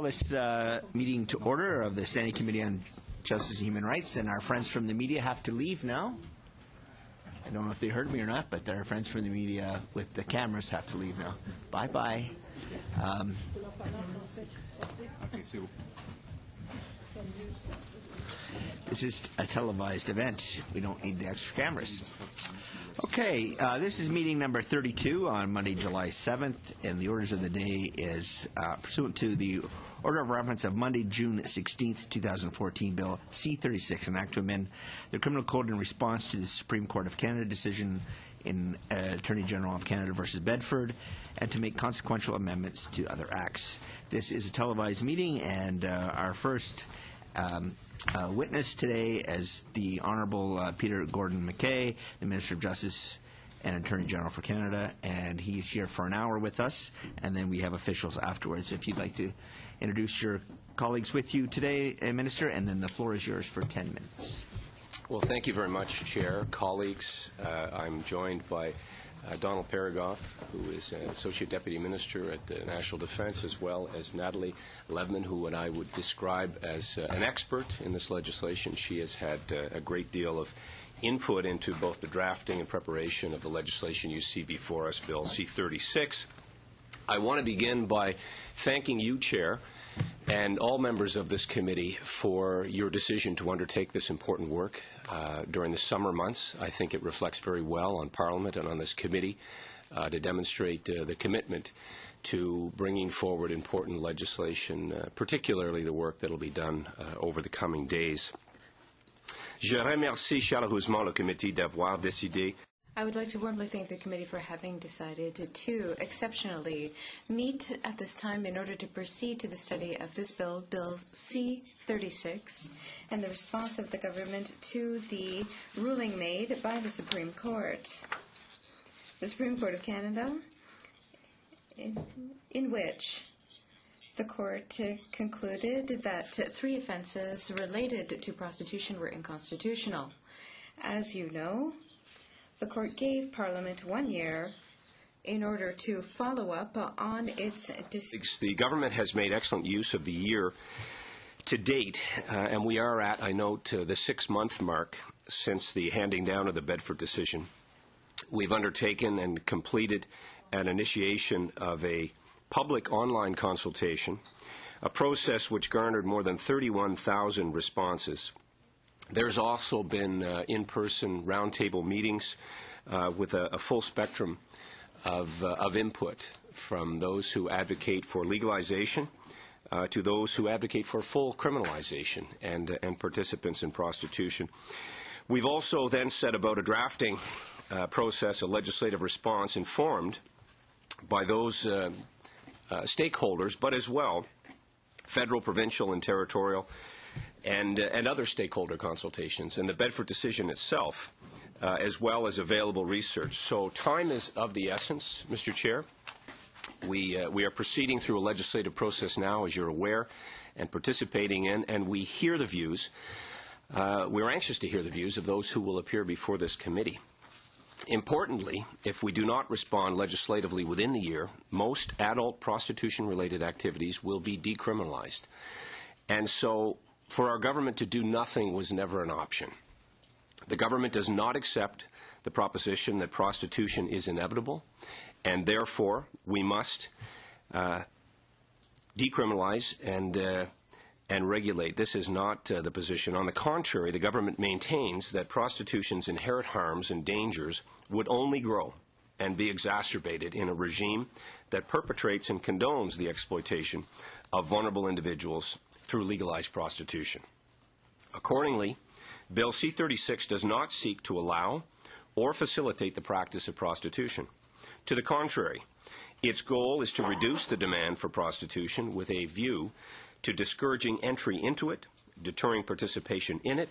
This meeting to order of the Standing Committee on Justice and Human Rights, and our friends from the media have to leave now. I don't know if they heard me or not, but our friends from the media with the cameras have to leave now. Bye-bye. This is a televised event. We don't need the extra cameras. Okay, this is meeting number 32 on Monday, July 7th, and the orders of the day is pursuant to the Order of Reference of Monday, June 16th, 2014, Bill C-36, an act to amend the Criminal Code in response to the Supreme Court of Canada decision in Attorney General of Canada versus Bedford, and to make consequential amendments to other acts. This is a televised meeting, and our first witness today is the Honourable Peter Gordon MacKay, the Minister of Justice and Attorney General for Canada, and he's here for an hour with us, and then we have officials afterwards. If you'd like to introduce your colleagues with you today, Minister, and then the floor is yours for 10 minutes. Well, thank you very much, Chair, colleagues. I'm joined by Donald Paragoff, who is an Associate Deputy Minister at the National Defence, as well as Natalie Levman, who I would describe as an expert in this legislation. She has had a great deal of input into both the drafting and preparation of the legislation you see before us, Bill C-36. I want to begin by thanking you, Chair, and all members of this committee for your decision to undertake this important work during the summer months. I think it reflects very well on Parliament and on this committee to demonstrate the commitment to bringing forward important legislation, particularly the work that will be done over the coming days. Je remercie chaleureusement le comité d'avoir décidé. I would like to warmly thank the committee for having decided to exceptionally meet at this time in order to proceed to the study of this bill, Bill C-36, and the response of the government to the ruling made by the Supreme Court. The Supreme Court of Canada, in which the court concluded that 3 offenses related to prostitution were unconstitutional. As you know, the court gave Parliament 1 year in order to follow up on its decision. The government has made excellent use of the year to date, and we are at, I note, the 6-month mark since the handing down of the Bedford decision. We've undertaken and completed an initiation of a public online consultation, a process which garnered more than 31,000 responses. There's also been in-person roundtable meetings with a full spectrum of input, from those who advocate for legalization to those who advocate for full criminalization and participants in prostitution. We've also then set about a drafting process, a legislative response informed by those stakeholders, but as well federal, provincial, and territorial, and other stakeholder consultations, and the Bedford decision itself, as well as available research. So time is of the essence, Mr. Chair. We are proceeding through a legislative process now, as you're aware, and participating in, and we hear the views. We're anxious to hear the views of those who will appear before this committee. Importantly, if we do not respond legislatively within the year, most adult prostitution-related activities will be decriminalized. And so for our government to do nothing was never an option. The government does not accept the proposition that prostitution is inevitable, and therefore we must decriminalize and and regulate. This is not the position. On the contrary, the government maintains that prostitution's inherent harms and dangers would only grow and be exacerbated in a regime that perpetrates and condones the exploitation of vulnerable individuals through legalized prostitution. Accordingly, Bill C-36 does not seek to allow or facilitate the practice of prostitution. To the contrary, its goal is to reduce the demand for prostitution with a view to discouraging entry into it, deterring participation in it,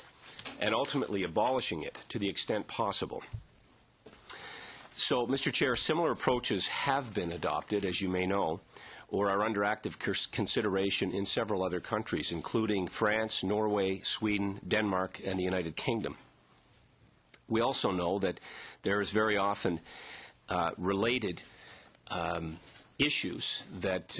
and ultimately abolishing it to the extent possible. So, Mr. Chair, similar approaches have been adopted, as you may know, or are under active consideration in several other countries, including France, Norway, Sweden, Denmark, and the United Kingdom. We also know that there is very often related issues that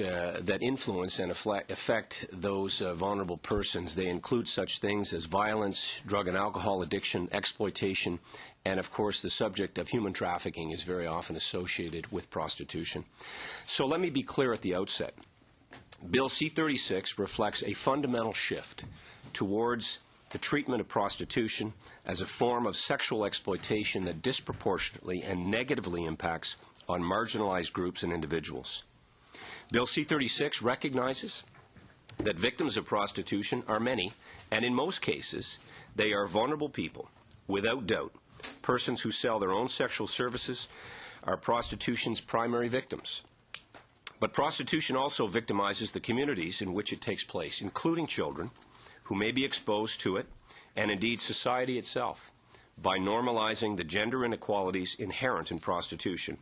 influence and affect those vulnerable persons. They include such things as violence, drug and alcohol addiction, exploitation, and of course the subject of human trafficking is very often associated with prostitution. So let me be clear at the outset. Bill C-36 reflects a fundamental shift towards the treatment of prostitution as a form of sexual exploitation that disproportionately and negatively impacts on marginalized groups and individuals. Bill C-36 recognizes that victims of prostitution are many, and in most cases, they are vulnerable people. Without doubt, persons who sell their own sexual services are prostitution's primary victims. But prostitution also victimizes the communities in which it takes place, including children who may be exposed to it, and indeed society itself, by normalizing the gender inequalities inherent in prostitution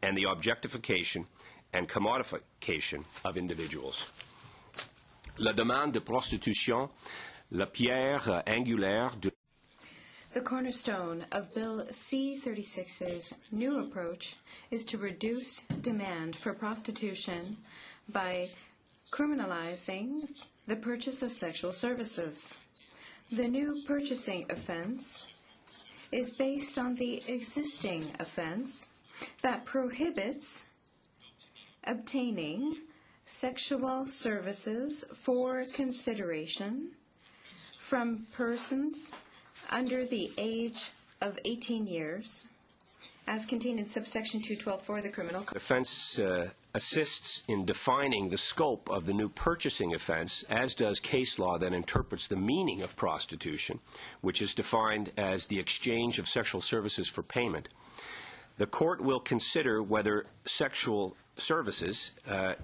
and the objectification and commodification of individuals. La demande de prostitution, la pierre angulaire de... The cornerstone of Bill C-36's new approach is to reduce demand for prostitution by criminalizing the purchase of sexual services. The new purchasing offense is based on the existing offense that prohibits obtaining sexual services for consideration from persons under the age of 18 years, as contained in subsection 212.4 of the Criminal Code. Offense assists in defining the scope of the new purchasing offense, as does case law that interprets the meaning of prostitution, which is defined as the exchange of sexual services for payment. The court will consider whether sexual services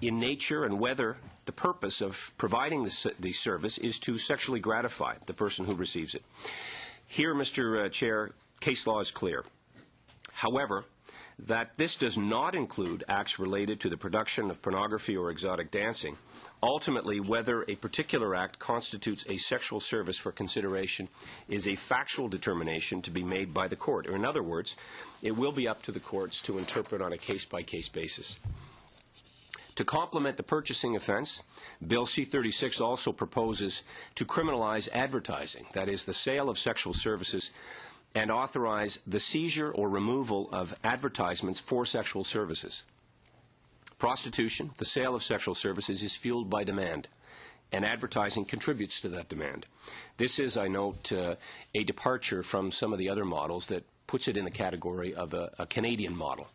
in nature and whether the purpose of providing the service is to sexually gratify the person who receives it. Here, Mr. Chair, case law is clear. However, that this does not include acts related to the production of pornography or exotic dancing. Ultimately, whether a particular act constitutes a sexual service for consideration is a factual determination to be made by the court. Or in other words, it will be up to the courts to interpret on a case-by-case basis. To complement the purchasing offense, Bill C-36 also proposes to criminalize advertising, that is, the sale of sexual services, and authorize the seizure or removal of advertisements for sexual services. Prostitution, the sale of sexual services, is fueled by demand, and advertising contributes to that demand. This is, I note, a departure from some of the other models that puts it in the category of a Canadian model.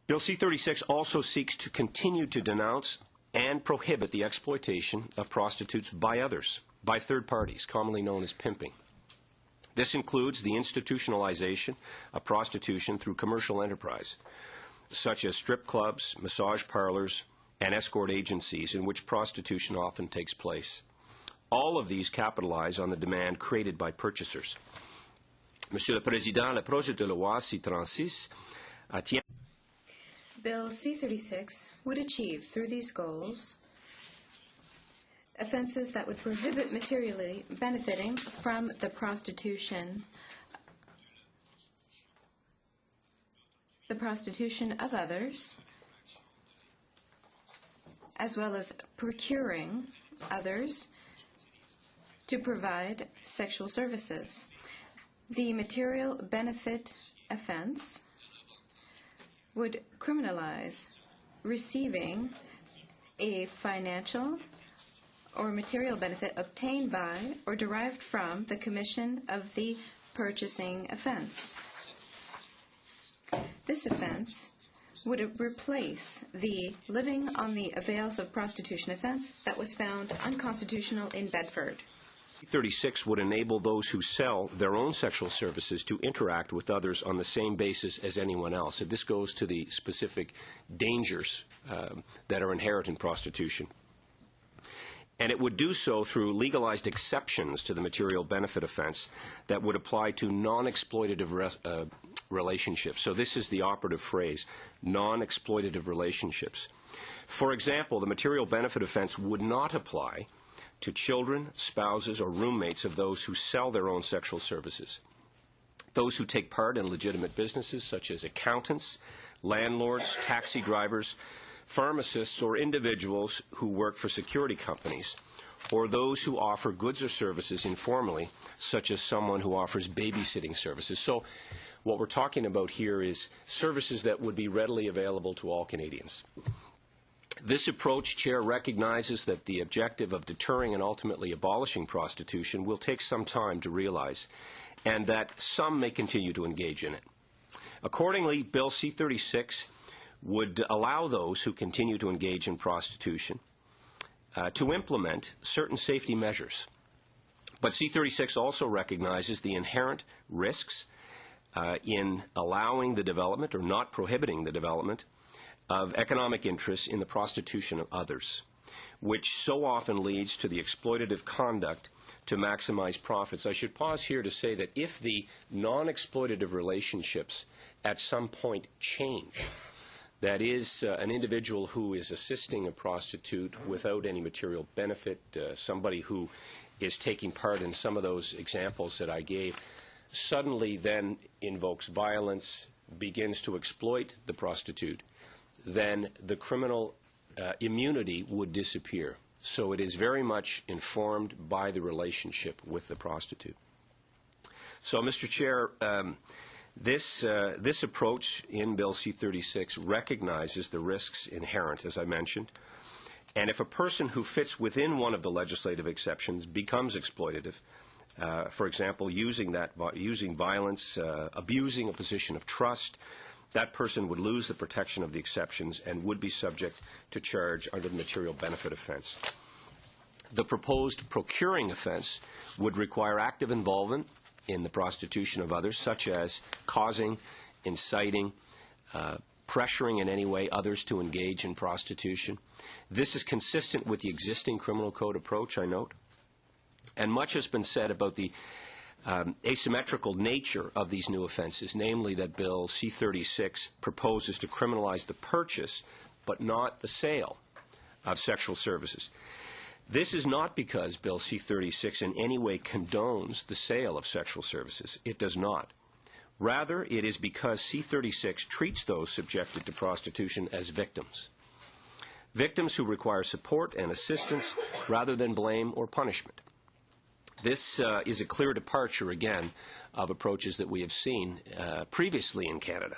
Bill C-36 also seeks to continue to denounce and prohibit the exploitation of prostitutes by others, by third parties, commonly known as pimping. This includes the institutionalization of prostitution through commercial enterprise, such as strip clubs, massage parlors, and escort agencies in which prostitution often takes place. All of these capitalize on the demand created by purchasers. Monsieur le Président, le projet de loi C-36 tient... Bill C-36 would achieve, through these goals, offenses that would prohibit materially benefiting from the prostitution of others, as well as procuring others to provide sexual services. The material benefit offense would criminalize receiving a financial or material benefit obtained by or derived from the commission of the purchasing offense. This offense would replace the living on the avails of prostitution offense that was found unconstitutional in Bedford. 36 would enable those who sell their own sexual services to interact with others on the same basis as anyone else. And this goes to the specific dangers that are inherent in prostitution. And it would do so through legalized exceptions to the material benefit offense that would apply to non-exploitative relationships. So this is the operative phrase, non-exploitative relationships. For example, the material benefit offense would not apply to children, spouses, or roommates of those who sell their own sexual services. Those who take part in legitimate businesses such as accountants, landlords, taxi drivers, pharmacists, or individuals who work for security companies, or those who offer goods or services informally, such as someone who offers babysitting services. So what we're talking about here is services that would be readily available to all Canadians. This approach, Chair, recognizes that the objective of deterring and ultimately abolishing prostitution will take some time to realize, and that some may continue to engage in it. Accordingly, Bill C-36 would allow those who continue to engage in prostitution to implement certain safety measures. But C-36 also recognizes the inherent risks in allowing the development or not prohibiting the development of economic interests in the prostitution of others, which so often leads to the exploitative conduct to maximize profits. I should pause here to say that if the non-exploitative relationships at some point change, that is, an individual who is assisting a prostitute without any material benefit, somebody who is taking part in some of those examples that I gave, suddenly then invokes violence, begins to exploit the prostitute, then the criminal immunity would disappear. So it is very much informed by the relationship with the prostitute. So, Mr. Chair, this approach in Bill C-36 recognizes the risks inherent, as I mentioned, and if a person who fits within one of the legislative exceptions becomes exploitative, for example, using violence, abusing a position of trust, that person would lose the protection of the exceptions and would be subject to charge under the material benefit offense. The proposed procuring offense would require active involvement in the prostitution of others, such as causing, inciting, pressuring in any way others to engage in prostitution. This is consistent with the existing criminal code approach, I note. And much has been said about the asymmetrical nature of these new offenses, namely that Bill C-36 proposes to criminalize the purchase but not the sale of sexual services. This is not because Bill C-36 in any way condones the sale of sexual services. It does not. Rather, it is because C-36 treats those subjected to prostitution as victims. Victims who require support and assistance rather than blame or punishment. This is a clear departure, again, of approaches that we have seen previously in Canada.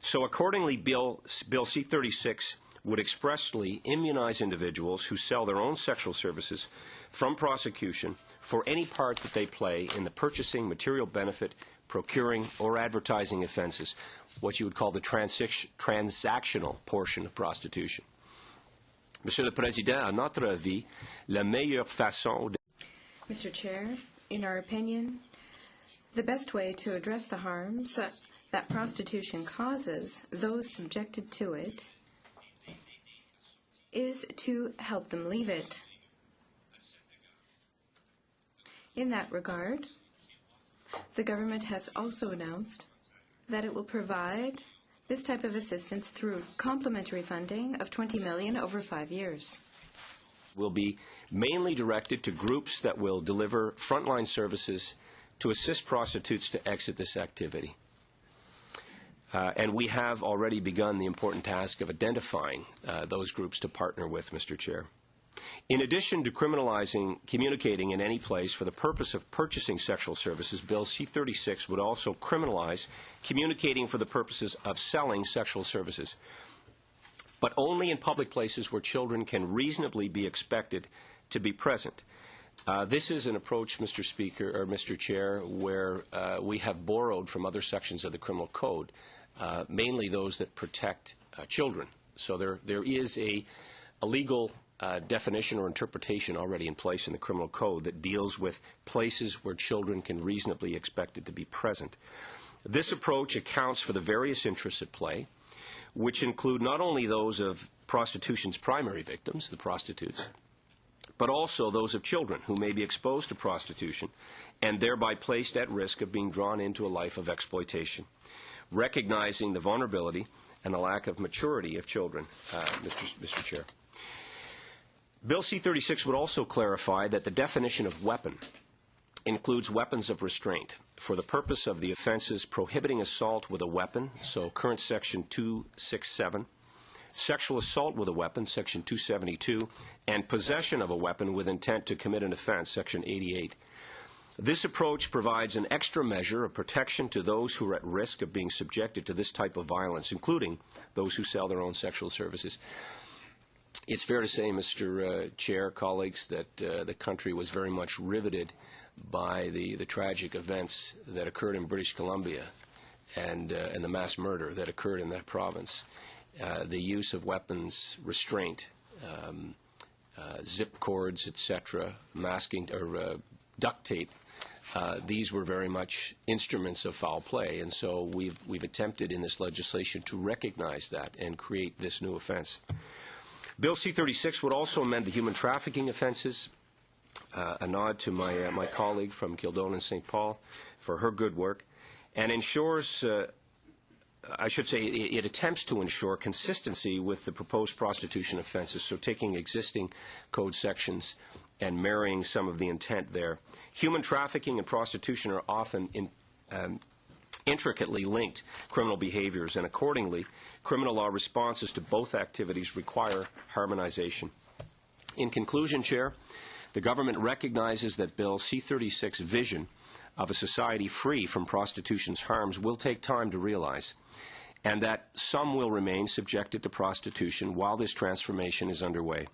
So accordingly, Bill C-36 would expressly immunize individuals who sell their own sexual services from prosecution for any part that they play in the purchasing, material benefit, procuring, or advertising offenses, what you would call the transactional portion of prostitution. Monsieur le Président, à notre avis, la meilleure façon de... Mr. Chair, in our opinion, the best way to address the harms that prostitution causes those subjected to it is to help them leave it. In that regard, the government has also announced that it will provide this type of assistance through complementary funding of $20 million over 5 years. Will be mainly directed to groups that will deliver frontline services to assist prostitutes to exit this activity. And we have already begun the important task of identifying those groups to partner with, Mr. Chair. In addition to criminalizing communicating in any place for the purpose of purchasing sexual services, Bill C-36 would also criminalize communicating for the purposes of selling sexual services, but only in public places where children can reasonably be expected to be present. This is an approach, Mr. Speaker, or Mr. Chair, where we have borrowed from other sections of the Criminal Code, mainly those that protect children. So there is a legal definition or interpretation already in place in the Criminal Code that deals with places where children can reasonably be expected to be present. This approach accounts for the various interests at play, which include not only those of prostitution's primary victims, the prostitutes, but also those of children who may be exposed to prostitution and thereby placed at risk of being drawn into a life of exploitation, recognizing the vulnerability and the lack of maturity of children, Mr. Chair. Bill C-36 would also clarify that the definition of weapon includes weapons of restraint for the purpose of the offenses prohibiting assault with a weapon, so current Section 267, sexual assault with a weapon, Section 272, and possession of a weapon with intent to commit an offense, Section 88. This approach provides an extra measure of protection to those who are at risk of being subjected to this type of violence, including those who sell their own sexual services. It's fair to say, Mr. Chair, colleagues, that the country was very much riveted by the tragic events that occurred in British Columbia and the mass murder that occurred in that province. The use of weapons, restraint, zip cords, etc., masking or duct tape, these were very much instruments of foul play, and so we've attempted in this legislation to recognize that and create this new offense. Bill C-36 would also amend the human trafficking offenses, a nod to my colleague from Kildone and St. Paul for her good work, and ensures, I should say, it attempts to ensure consistency with the proposed prostitution offenses, so taking existing code sections and marrying some of the intent there. Human trafficking and prostitution are often intricately linked criminal behaviors, and accordingly, criminal law responses to both activities require harmonization. In conclusion, Chair, the government recognizes that Bill C-36's vision of a society free from prostitution's harms will take time to realize, and that some will remain subjected to prostitution while this transformation is underway.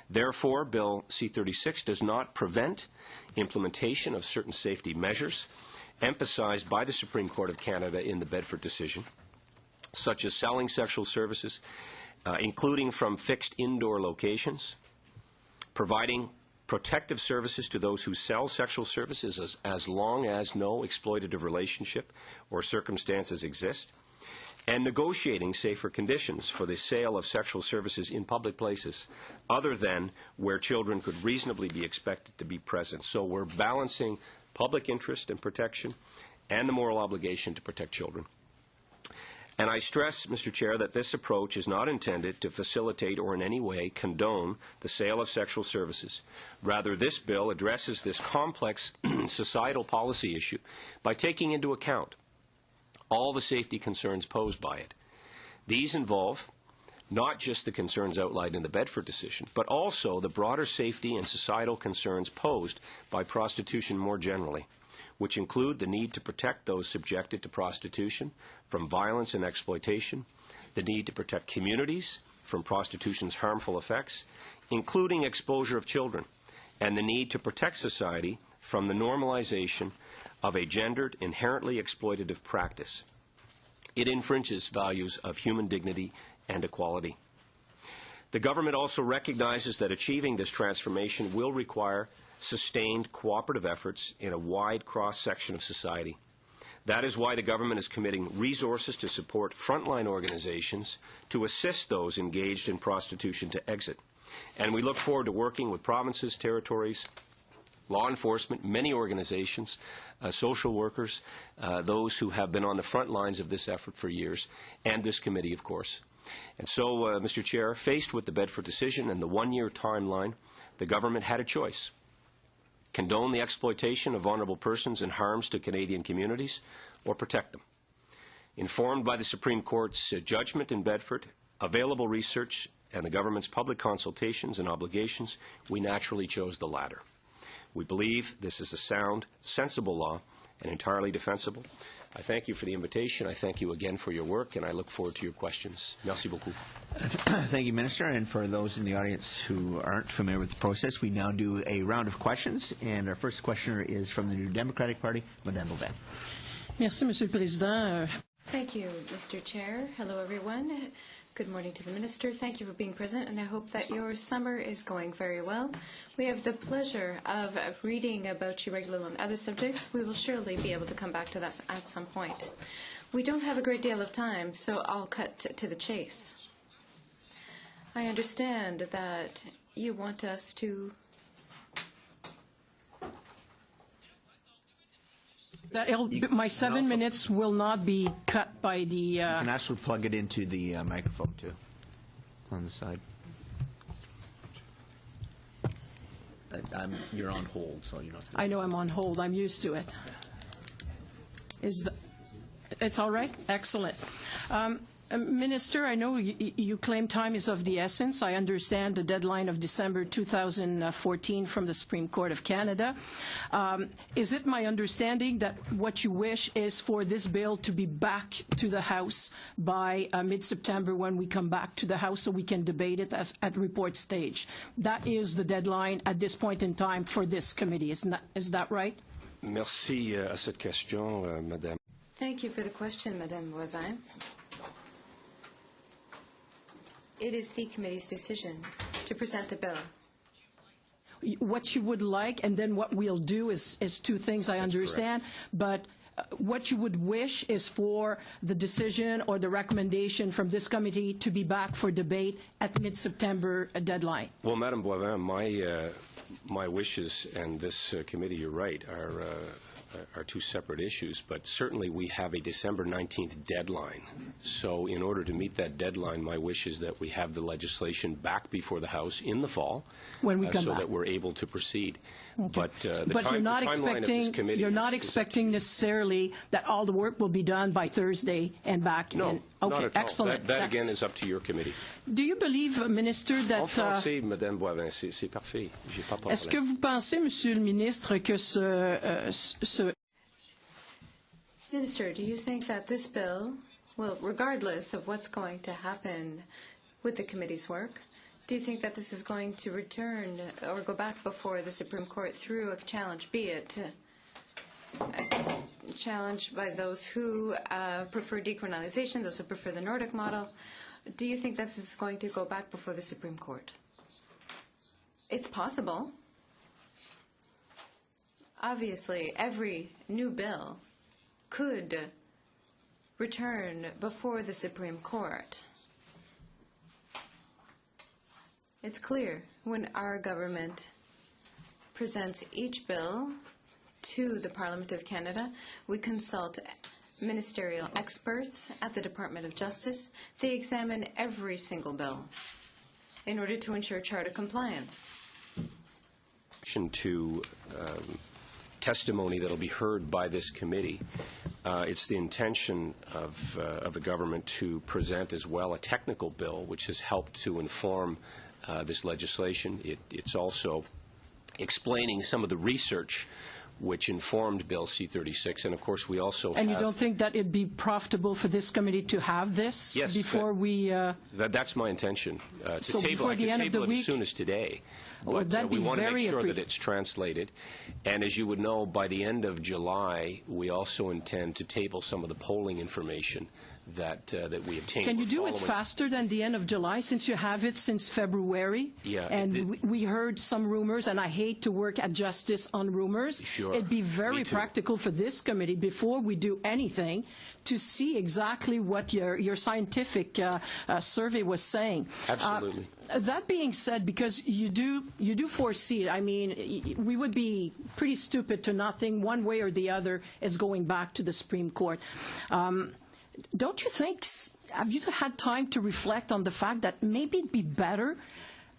Therefore, Bill C-36 does not prevent implementation of certain safety measures emphasized by the Supreme Court of Canada in the Bedford decision, such as selling sexual services, including from fixed indoor locations, providing protective services to those who sell sexual services as long as no exploitative relationship or circumstances exist, and negotiating safer conditions for the sale of sexual services in public places other than where children could reasonably be expected to be present. So we're balancing public interest and protection and the moral obligation to protect children. And I stress, Mr. Chair, that this approach is not intended to facilitate or in any way condone the sale of sexual services. Rather, this bill addresses this complex societal policy issue by taking into account all the safety concerns posed by it. These involve not just the concerns outlined in the Bedford decision, but also the broader safety and societal concerns posed by prostitution more generally, which include the need to protect those subjected to prostitution from violence and exploitation, the need to protect communities from prostitution's harmful effects, including exposure of children, and the need to protect society from the normalization of a gendered, inherently exploitative practice. It infringes values of human dignity and equality. The government also recognizes that achieving this transformation will require sustained cooperative efforts in a wide cross-section of society. That is why the government is committing resources to support frontline organizations to assist those engaged in prostitution to exit. And we look forward to working with provinces, territories, law enforcement, many organizations, social workers, those who have been on the front lines of this effort for years, and this committee, of course. And so, Mr. Chair, faced with the Bedford decision and the one-year timeline, the government had a choice: condone the exploitation of vulnerable persons and harms to Canadian communities, or protect them. Informed by the Supreme Court's judgment in Bedford, available research, and the government's public consultations and obligations, we naturally chose the latter. We believe this is a sound, sensible law and entirely defensible. I thank you for the invitation. I thank you again for your work, and I look forward to your questions. Merci beaucoup. Thank you, Minister. And for those in the audience who aren't familiar with the process, we now do a round of questions. And our first questioner is from the New Democratic Party, Madame Boivin. Merci, Monsieur le Président. Thank you, Mr. Chair. Hello, everyone. Good morning to the Minister. Thank you for being present, and I hope that your summer is going very well. We have the pleasure of reading about you regularly on other subjects. We will surely be able to come back to that at some point. We don't have a great deal of time, so I'll cut to the chase. I understand that you want us to... My 7 minutes will not be cut by the... You can actually plug it into the microphone, too, on the side. You're on hold, so you don't have to... I know I'm on hold. I'm used to it. It's all right? Excellent. Minister, I know you claim time is of the essence. I understand the deadline of December 2014 from the Supreme Court of Canada. Is it my understanding that what you wish is for this bill to be back to the House by mid-September when we come back to the House so we can debate it at report stage? That is the deadline at this point in time for this committee. Is that right? Merci à cette question, Madame. Thank you for the question, Madame Boivin. It is the committee's decision to present the bill. What you would like, and then what we'll do is two things, I understand. But what you would wish is for the decision or the recommendation from this committee to be back for debate at mid-September deadline. Well, Madame Boivin, my wishes and this committee, you're right, are two separate issues, but certainly we have a December 19th deadline. So in order to meet that deadline, my wish is that we have the legislation back before the House in the fall when we come so back. that we're able to proceed. Okay. But you're not timeline of this committee you're not is expecting necessarily that all the work will be done by Thursday and back No, in. not Okay, at all. excellent. That again is up to your committee. Do you believe, Minister, En that français, Madame Boivin, c'est parfait. J'ai pas de est-ce que problème. vous pensez, Monsieur le Ministre, que ce Minister, do you think that this bill, well, regardless of what's going to happen with the committee's work, do you think that this is going to return or go back before the Supreme Court through a challenge, be it a challenge by those who prefer decriminalization, those who prefer the Nordic model? Do you think this is going to go back before the Supreme Court? It's possible. Obviously, every new bill could return before the Supreme Court. It's clear when our government presents each bill to the Parliament of Canada, we consult ministerial experts at the Department of Justice. They examine every single bill in order to ensure charter compliance. To testimony that will be heard by this committee. It's the intention of the government to present as well a technical bill which has helped to inform this legislation. It's also explaining some of the research which informed Bill C-36, and of course we also And you don't think that it'd be profitable for this committee to have this Yes, before we... That's my intention. So table, before I the could end of the table it week? as soon as today. Oh, But that'd we be want to very make sure that it's translated. And as you would know, by the end of July, we also intend to table some of the polling information that we obtained. Can you We're do it following- faster than the end of July, since you have it since February? Yeah, And we heard some rumors, and I hate to work at justice on rumors. Sure. It'd be very Me too. practical for this committee, before we do anything, to see exactly what your scientific survey was saying. Absolutely. That being said, because you do foresee it, I mean, we would be pretty stupid to not think one way or the other it's going back to the Supreme Court. Don't you think, have you had time to reflect on the fact that maybe it'd be better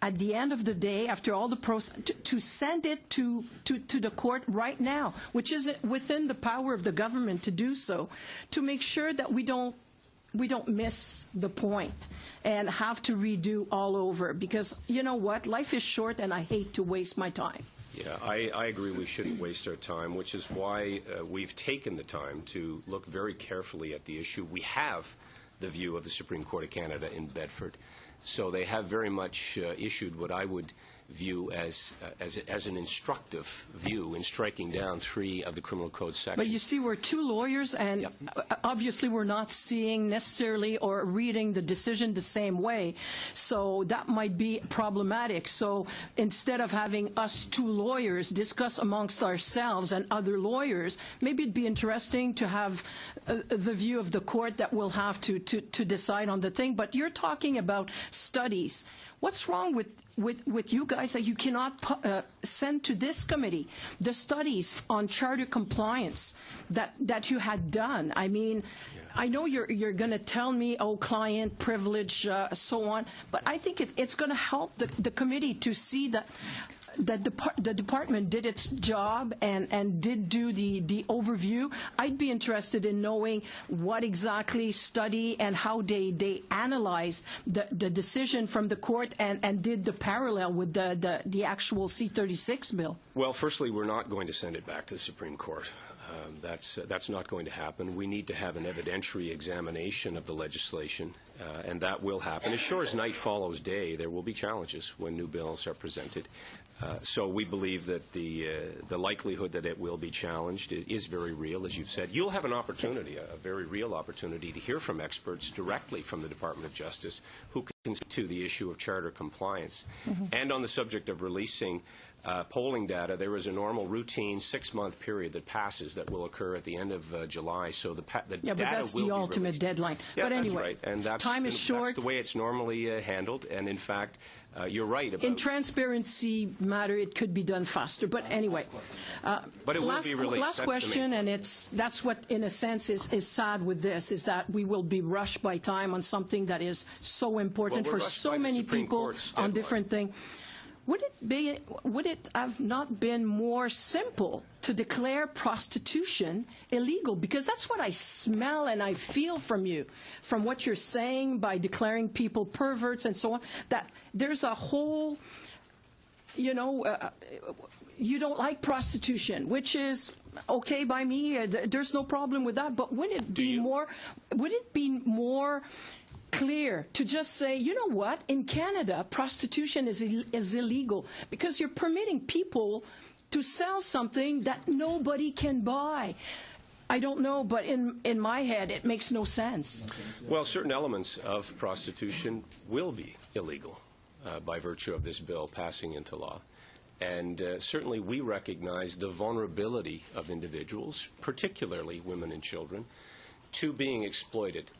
at the end of the day, after all the process, to send it to the court right now, which is within the power of the government to do so, to make sure that we don't miss the point and have to redo all over? Because you know what? Life is short, and I hate to waste my time. Yeah, I agree we shouldn't waste our time, which is why we've taken the time to look very carefully at the issue. We have the view of the Supreme Court of Canada in Bedford, so they have very much issued what I would view as an instructive view in striking down 3 of the Criminal Code sections. But you see, we're 2 lawyers, and Yep. obviously we're not seeing necessarily or reading the decision the same way, so that might be problematic. So instead of having us 2 lawyers discuss amongst ourselves and other lawyers, maybe it'd be interesting to have the view of the court that we'll have to decide on the thing. But you're talking about studies. What's wrong with you guys that you cannot send to this committee the studies on charter compliance that you had done? I mean, I know you're going to tell me, oh, client privilege, so on, but I think it's going to help the committee to see that the department did its job and did do the overview. I'd be interested in knowing what exactly study and how they analyzed the decision from the court and did the parallel with the actual C-36 bill. Well, firstly, we're not going to send it back to the Supreme Court. That's not going to happen. We need to have an evidentiary examination of the legislation, and that will happen. As sure as night follows day, there will be challenges when new bills are presented. So we believe that the likelihood that it will be challenged is very real, as you've said. You'll have an opportunity, a very real opportunity, to hear from experts directly from the Department of Justice who can speak to the issue of charter compliance. Mm-hmm. And on the subject of releasing polling data, there is a normal routine 6-month period that passes that will occur at the end of July. So the data will be but that's the ultimate released. deadline. Yeah, but anyway, that's right. And that's, time is short. That's the way it's normally handled. And in fact, you're right about in transparency matter, it could be done faster. But anyway, but it will be released. Last that's question, and that's what, in a sense, is sad with this, is that we will be rushed by time on something that is so important for so many people on different things. Would it have not been more simple to declare prostitution illegal? Because that's what I smell and I feel from you, from what you're saying by declaring people perverts and so on, that there's a whole, you don't like prostitution, which is okay by me. There's no problem with that. But would it be more clear to just say, you know what, in Canada, prostitution is illegal because you're permitting people to sell something that nobody can buy? I don't know, but in my head, it makes no sense. Well, certain elements of prostitution will be illegal by virtue of this bill passing into law. And certainly we recognize the vulnerability of individuals, particularly women and children, to being exploited.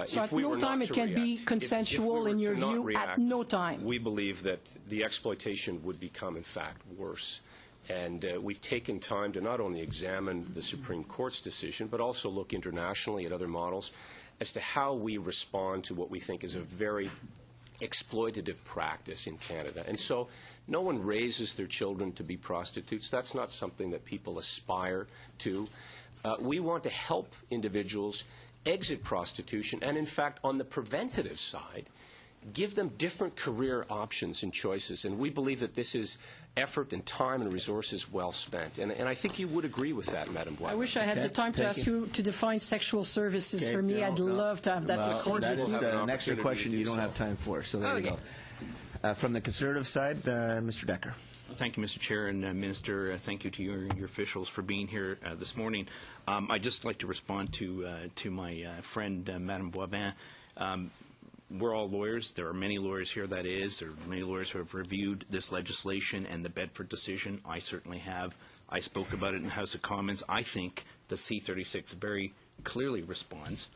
So at no time it can be consensual in your view, at no time. We believe that the exploitation would become, in fact, worse. And we've taken time to not only examine the Supreme Court's decision, but also look internationally at other models as to how we respond to what we think is a very exploitative practice in Canada. And so no one raises their children to be prostitutes. That's not something that people aspire to. We want to help individuals exit prostitution, and in fact, on the preventative side, give them different career options and choices. And we believe that this is effort and time and resources well spent. And I think you would agree with that, Madam Boivin. I wish I had the time to ask you to define sexual services for me. I'd love to have that discussion. That is an an extra question you don't have time for, so there you go. From the Conservative side, Mr. Decker. Thank you, Mr. Chair, and Minister, thank you to your officials for being here this morning. I'd just like to respond to my friend, Madame Boivin. We're all lawyers. There are many lawyers here, that is. There are many lawyers who have reviewed this legislation and the Bedford decision. I certainly have. I spoke about it in the House of Commons. I think the C-36 very clearly responds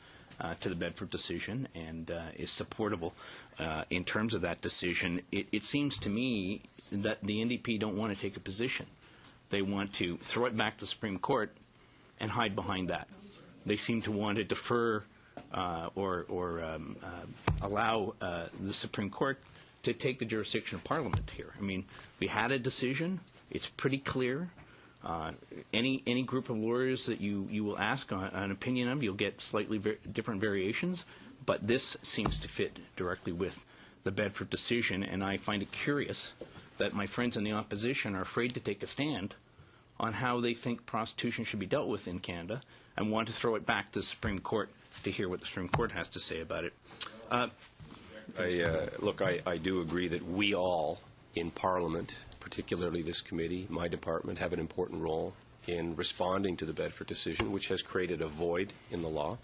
to the Bedford decision and is supportable in terms of that decision. It seems to me that the NDP don't want to take a position. They want to throw it back to the Supreme Court and hide behind that. They seem to want to defer or allow the Supreme Court to take the jurisdiction of Parliament here. I mean, we had a decision. It's pretty clear. Any group of lawyers that you will ask an opinion of, you'll get slightly different variations, but this seems to fit directly with the Bedford decision, and I find it curious that my friends in the opposition are afraid to take a stand on how they think prostitution should be dealt with in Canada and want to throw it back to the Supreme Court to hear what the Supreme Court has to say about it. I do agree that we all in Parliament, particularly this committee, my department, have an important role in responding to the Bedford decision, which has created a void in the law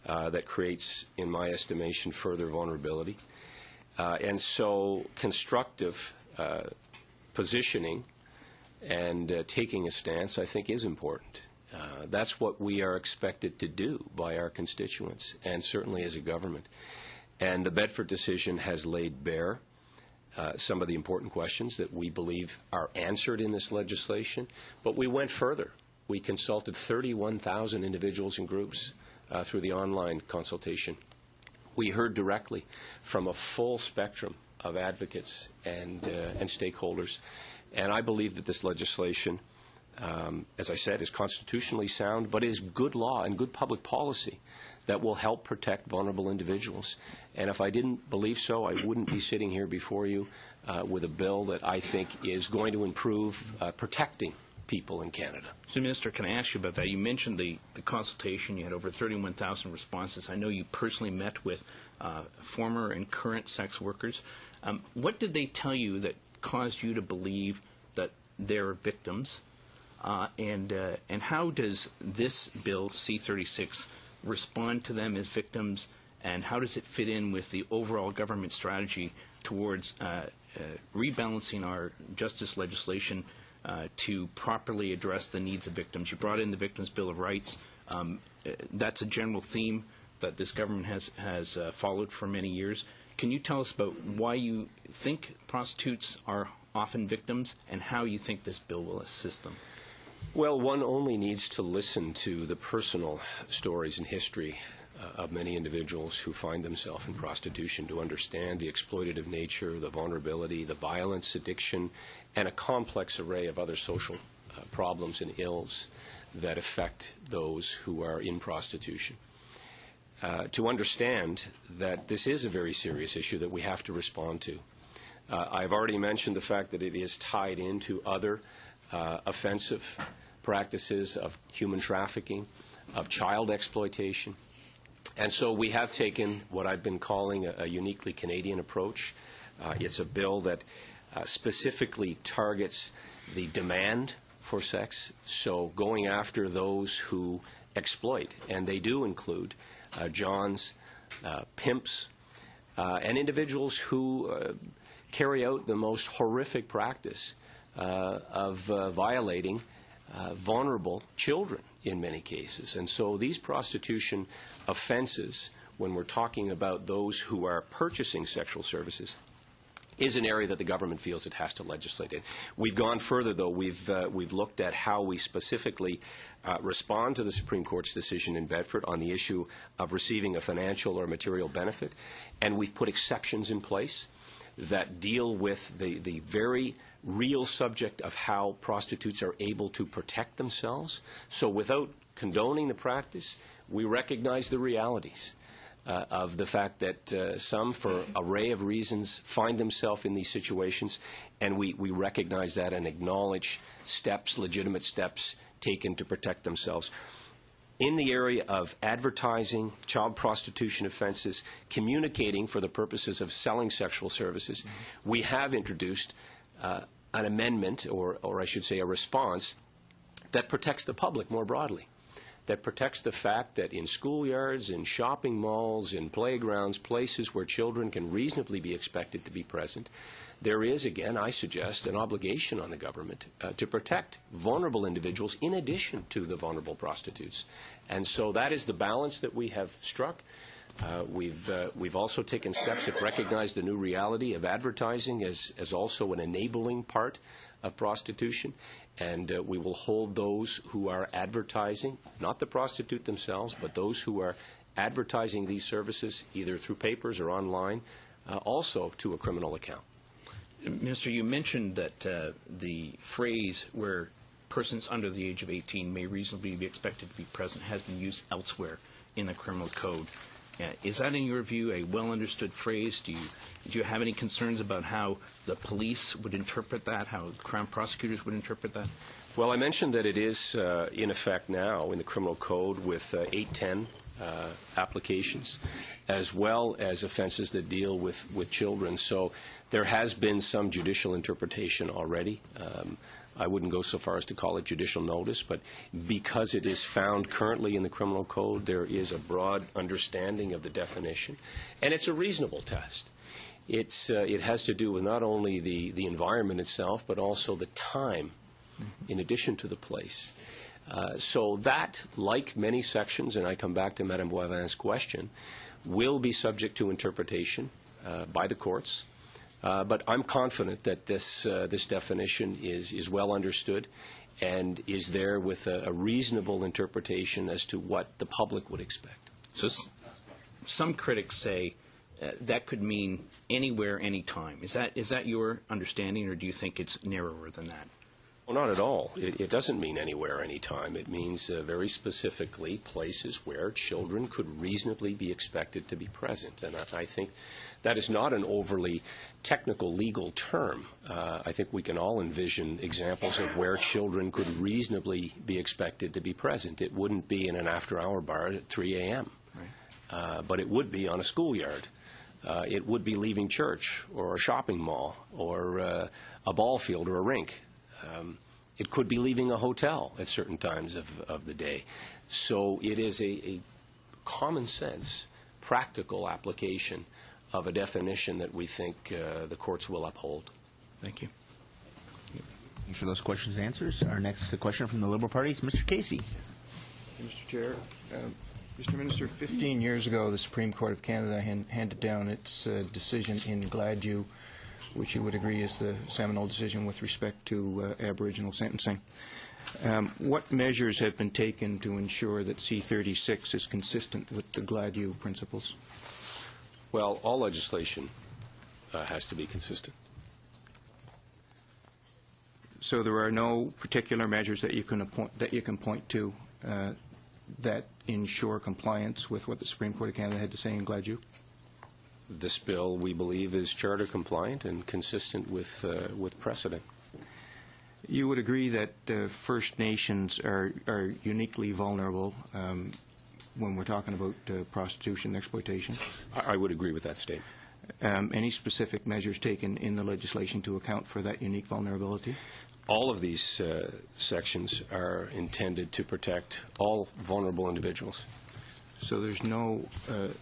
that creates, in my estimation, further vulnerability. And so constructive positioning and taking a stance, I think, is important. That's what we are expected to do by our constituents, and certainly as a government. And the Bedford decision has laid bare some of the important questions that we believe are answered in this legislation. But we went further. We consulted 31,000 individuals and groups through the online consultation. We heard directly from a full spectrum of advocates and stakeholders. And I believe that this legislation, as I said, is constitutionally sound, but is good law and good public policy that will help protect vulnerable individuals. And if I didn't believe so, I wouldn't be sitting here before you with a bill that I think is going to improve protecting people in Canada. So, Minister, can I ask you about that? You mentioned the consultation. You had over 31,000 responses. I know you personally met with former and current sex workers. What did they tell you that caused you to believe that they're victims? And how does this bill, C-36, respond to them as victims, and how does it fit in with the overall government strategy towards rebalancing our justice legislation to properly address the needs of victims? You brought in the Victims' Bill of Rights. That's a general theme that this government has followed for many years. Can you tell us about why you think prostitutes are often victims and how you think this bill will assist them? Well, one only needs to listen to the personal stories and history of many individuals who find themselves in prostitution to understand the exploitative nature, the vulnerability, the violence, addiction, and a complex array of other social problems and ills that affect those who are in prostitution. To understand that this is a very serious issue that we have to respond to. I've already mentioned the fact that it is tied into other offensive practices of human trafficking, of child exploitation. And so we have taken what I've been calling a uniquely Canadian approach. It's a bill that specifically targets the demand for sex, so going after those who exploit, and they do include Johns, pimps, and individuals who carry out the most horrific practice of violating vulnerable children in many cases. And so these prostitution offenses, when we're talking about those who are purchasing sexual services, is an area that the government feels it has to legislate in. We've gone further, though. We've looked at how we specifically respond to the Supreme Court's decision in Bedford on the issue of receiving a financial or material benefit, and we've put exceptions in place that deal with the very real subject of how prostitutes are able to protect themselves. So without condoning the practice, we recognize the realities of the fact that some, for an array of reasons, find themselves in these situations, and we recognize that and acknowledge steps, legitimate steps taken to protect themselves. In the area of advertising, child prostitution offenses, communicating for the purposes of selling sexual services, we have introduced an amendment, or I should say a response, that protects the public more broadly, that protects the fact that in schoolyards, in shopping malls, in playgrounds, places where children can reasonably be expected to be present, there is, again, I suggest, an obligation on the government to protect vulnerable individuals in addition to the vulnerable prostitutes. And so that is the balance that we have struck. We've also taken steps that recognize the new reality of advertising as also an enabling part of prostitution, and we will hold those who are advertising, not the prostitute themselves, but those who are advertising these services either through papers or online, also to a criminal account. Minister, you mentioned that the phrase where persons under the age of 18 may reasonably be expected to be present has been used elsewhere in the criminal code. Is that, in your view, a well-understood phrase? Do you have any concerns about how the police would interpret that, how Crown prosecutors would interpret that? Well, I mentioned that it is in effect now in the criminal code with 810 applications, as well as offenses that deal with children. So there has been some judicial interpretation already. I wouldn't go so far as to call it judicial notice, but because it is found currently in the criminal code, there is a broad understanding of the definition, and it's a reasonable test. It has to do with not only the environment itself, but also the time in addition to the place. So that, like many sections, and I come back to Madame Boivin's question, will be subject to interpretation by the courts. But I'm confident that this definition is well understood and is there with a reasonable interpretation as to what the public would expect. So some critics say that could mean anywhere, anytime. Is that your understanding, or do you think it's narrower than that? Well, not at all. It doesn't mean anywhere, anytime. It means very specifically places where children could reasonably be expected to be present. And I think that is not an overly technical legal term. I think we can all envision examples of where children could reasonably be expected to be present. It wouldn't be in an after-hour bar at 3 a.m., right. But it would be on a schoolyard. It would be leaving church or a shopping mall or a ball field or a rink. It could be leaving a hotel at certain times of the day. So it is a common sense, practical application of a definition that we think the courts will uphold. Thank you. Thanks for those questions and answers. Our next question from the Liberal Party is Mr. Casey. Mr. Chair, Mr. Minister, 15 years ago, the Supreme Court of Canada handed down its decision in Gladue, which you would agree is the seminal decision with respect to Aboriginal sentencing. What measures have been taken to ensure that C-36 is consistent with the Gladue principles? Well, all legislation has to be consistent. So there are no particular measures that you can point to that ensure compliance with what the Supreme Court of Canada had to say in Gladue? This bill, we believe, is charter compliant and consistent with precedent. You would agree that First Nations are uniquely vulnerable when we're talking about prostitution and exploitation? I would agree with that statement. Any specific measures taken in the legislation to account for that unique vulnerability? All of these sections are intended to protect all vulnerable individuals. So there's no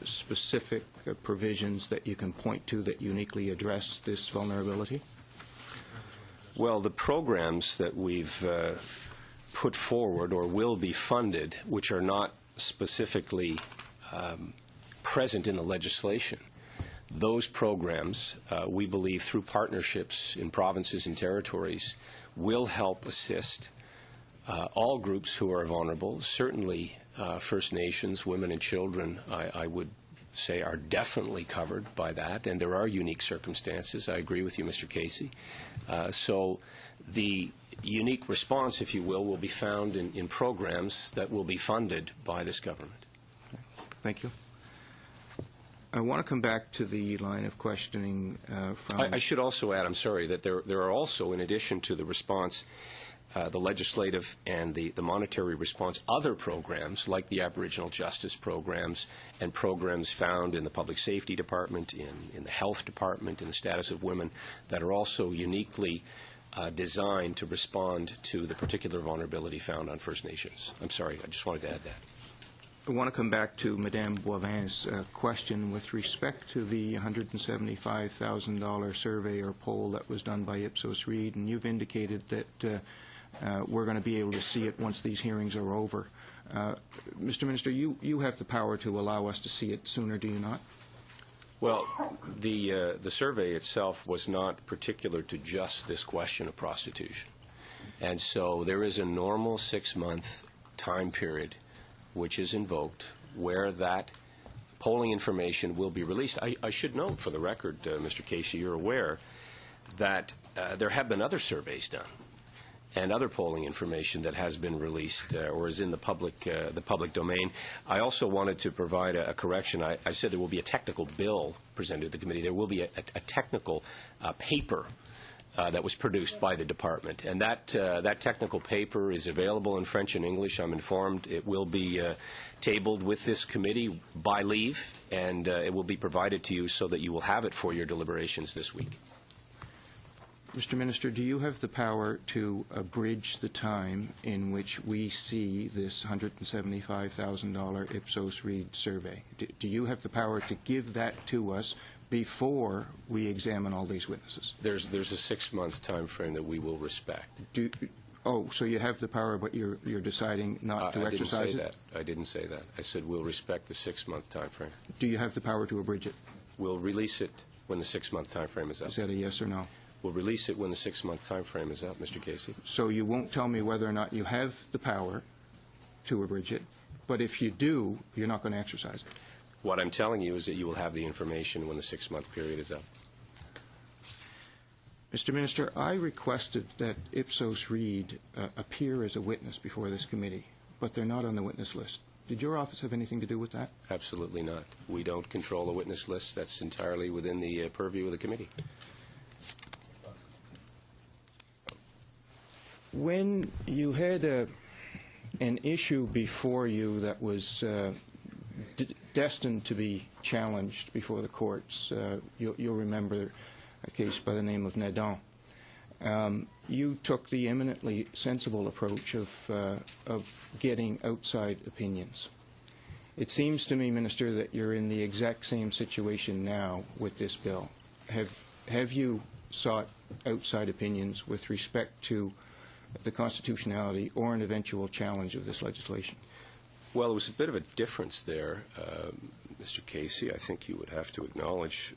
specific provisions that you can point to that uniquely address this vulnerability? Well, the programs that we've put forward or will be funded, which are not specifically present in the legislation, those programs, we believe, through partnerships in provinces and territories, will help assist all groups who are vulnerable. Certainly, First Nations, women and children, I would say, are definitely covered by that, and there are unique circumstances. I agree with you, Mr. Casey. So the unique response, if you will be found in programs that will be funded by this government. Okay. Thank you. I want to come back to the line of questioning from... I should also add, I'm sorry, that there are also, in addition to the response, the legislative and the monetary response, other programs like the Aboriginal Justice programs and programs found in the Public Safety Department, in the Health Department, in the Status of Women, that are also uniquely designed to respond to the particular vulnerability found on First Nations. I'm sorry, I just wanted to add that. I want to come back to Madame Boivin's question with respect to the $175,000 survey or poll that was done by Ipsos Reid, and you've indicated that we're going to be able to see it once these hearings are over. Mr. Minister, you have the power to allow us to see it sooner, do you not? Well, the survey itself was not particular to just this question of prostitution. And so there is a normal 6-month time period which is invoked where that polling information will be released. I should note for the record, Mr. Casey, you're aware that there have been other surveys done. and other polling information that has been released or is in the public domain. I also wanted to provide a correction. I said there will be a technical bill presented to the committee. There will be a technical paper that was produced by the department, and that technical paper is available in French and English. I'm informed it will be tabled with this committee by leave, and it will be provided to you so that you will have it for your deliberations this week. Mr. Minister, do you have the power to abridge the time in which we see this $175,000 Ipsos Reid survey? Do you have the power to give that to us before we examine all these witnesses? There's a 6-month time frame that we will respect. So you have the power, but you're deciding not to exercise it? I didn't say that. I said we'll respect the 6-month time frame. Do you have the power to abridge it? We'll release it when the 6-month time frame is up. Is that a yes or no? We'll release it when the 6-month time frame is up, Mr. Casey. So you won't tell me whether or not you have the power to abridge it, but if you do, you're not going to exercise it. What I'm telling you is that you will have the information when the 6-month period is up. Mr. Minister, I requested that Ipsos Reid appear as a witness before this committee, but they're not on the witness list. Did your office have anything to do with that? Absolutely not. We don't control a witness list. That's entirely within the purview of the committee. When you had an issue before you that was destined to be challenged before the courts, you'll remember a case by the name of Nadon. You took the eminently sensible approach of getting outside opinions. It seems to me, Minister, that you're in the exact same situation now with this bill. Have you sought outside opinions with respect to the constitutionality or an eventual challenge of this legislation? Well, there was a bit of a difference there, Mr. Casey. I think you would have to acknowledge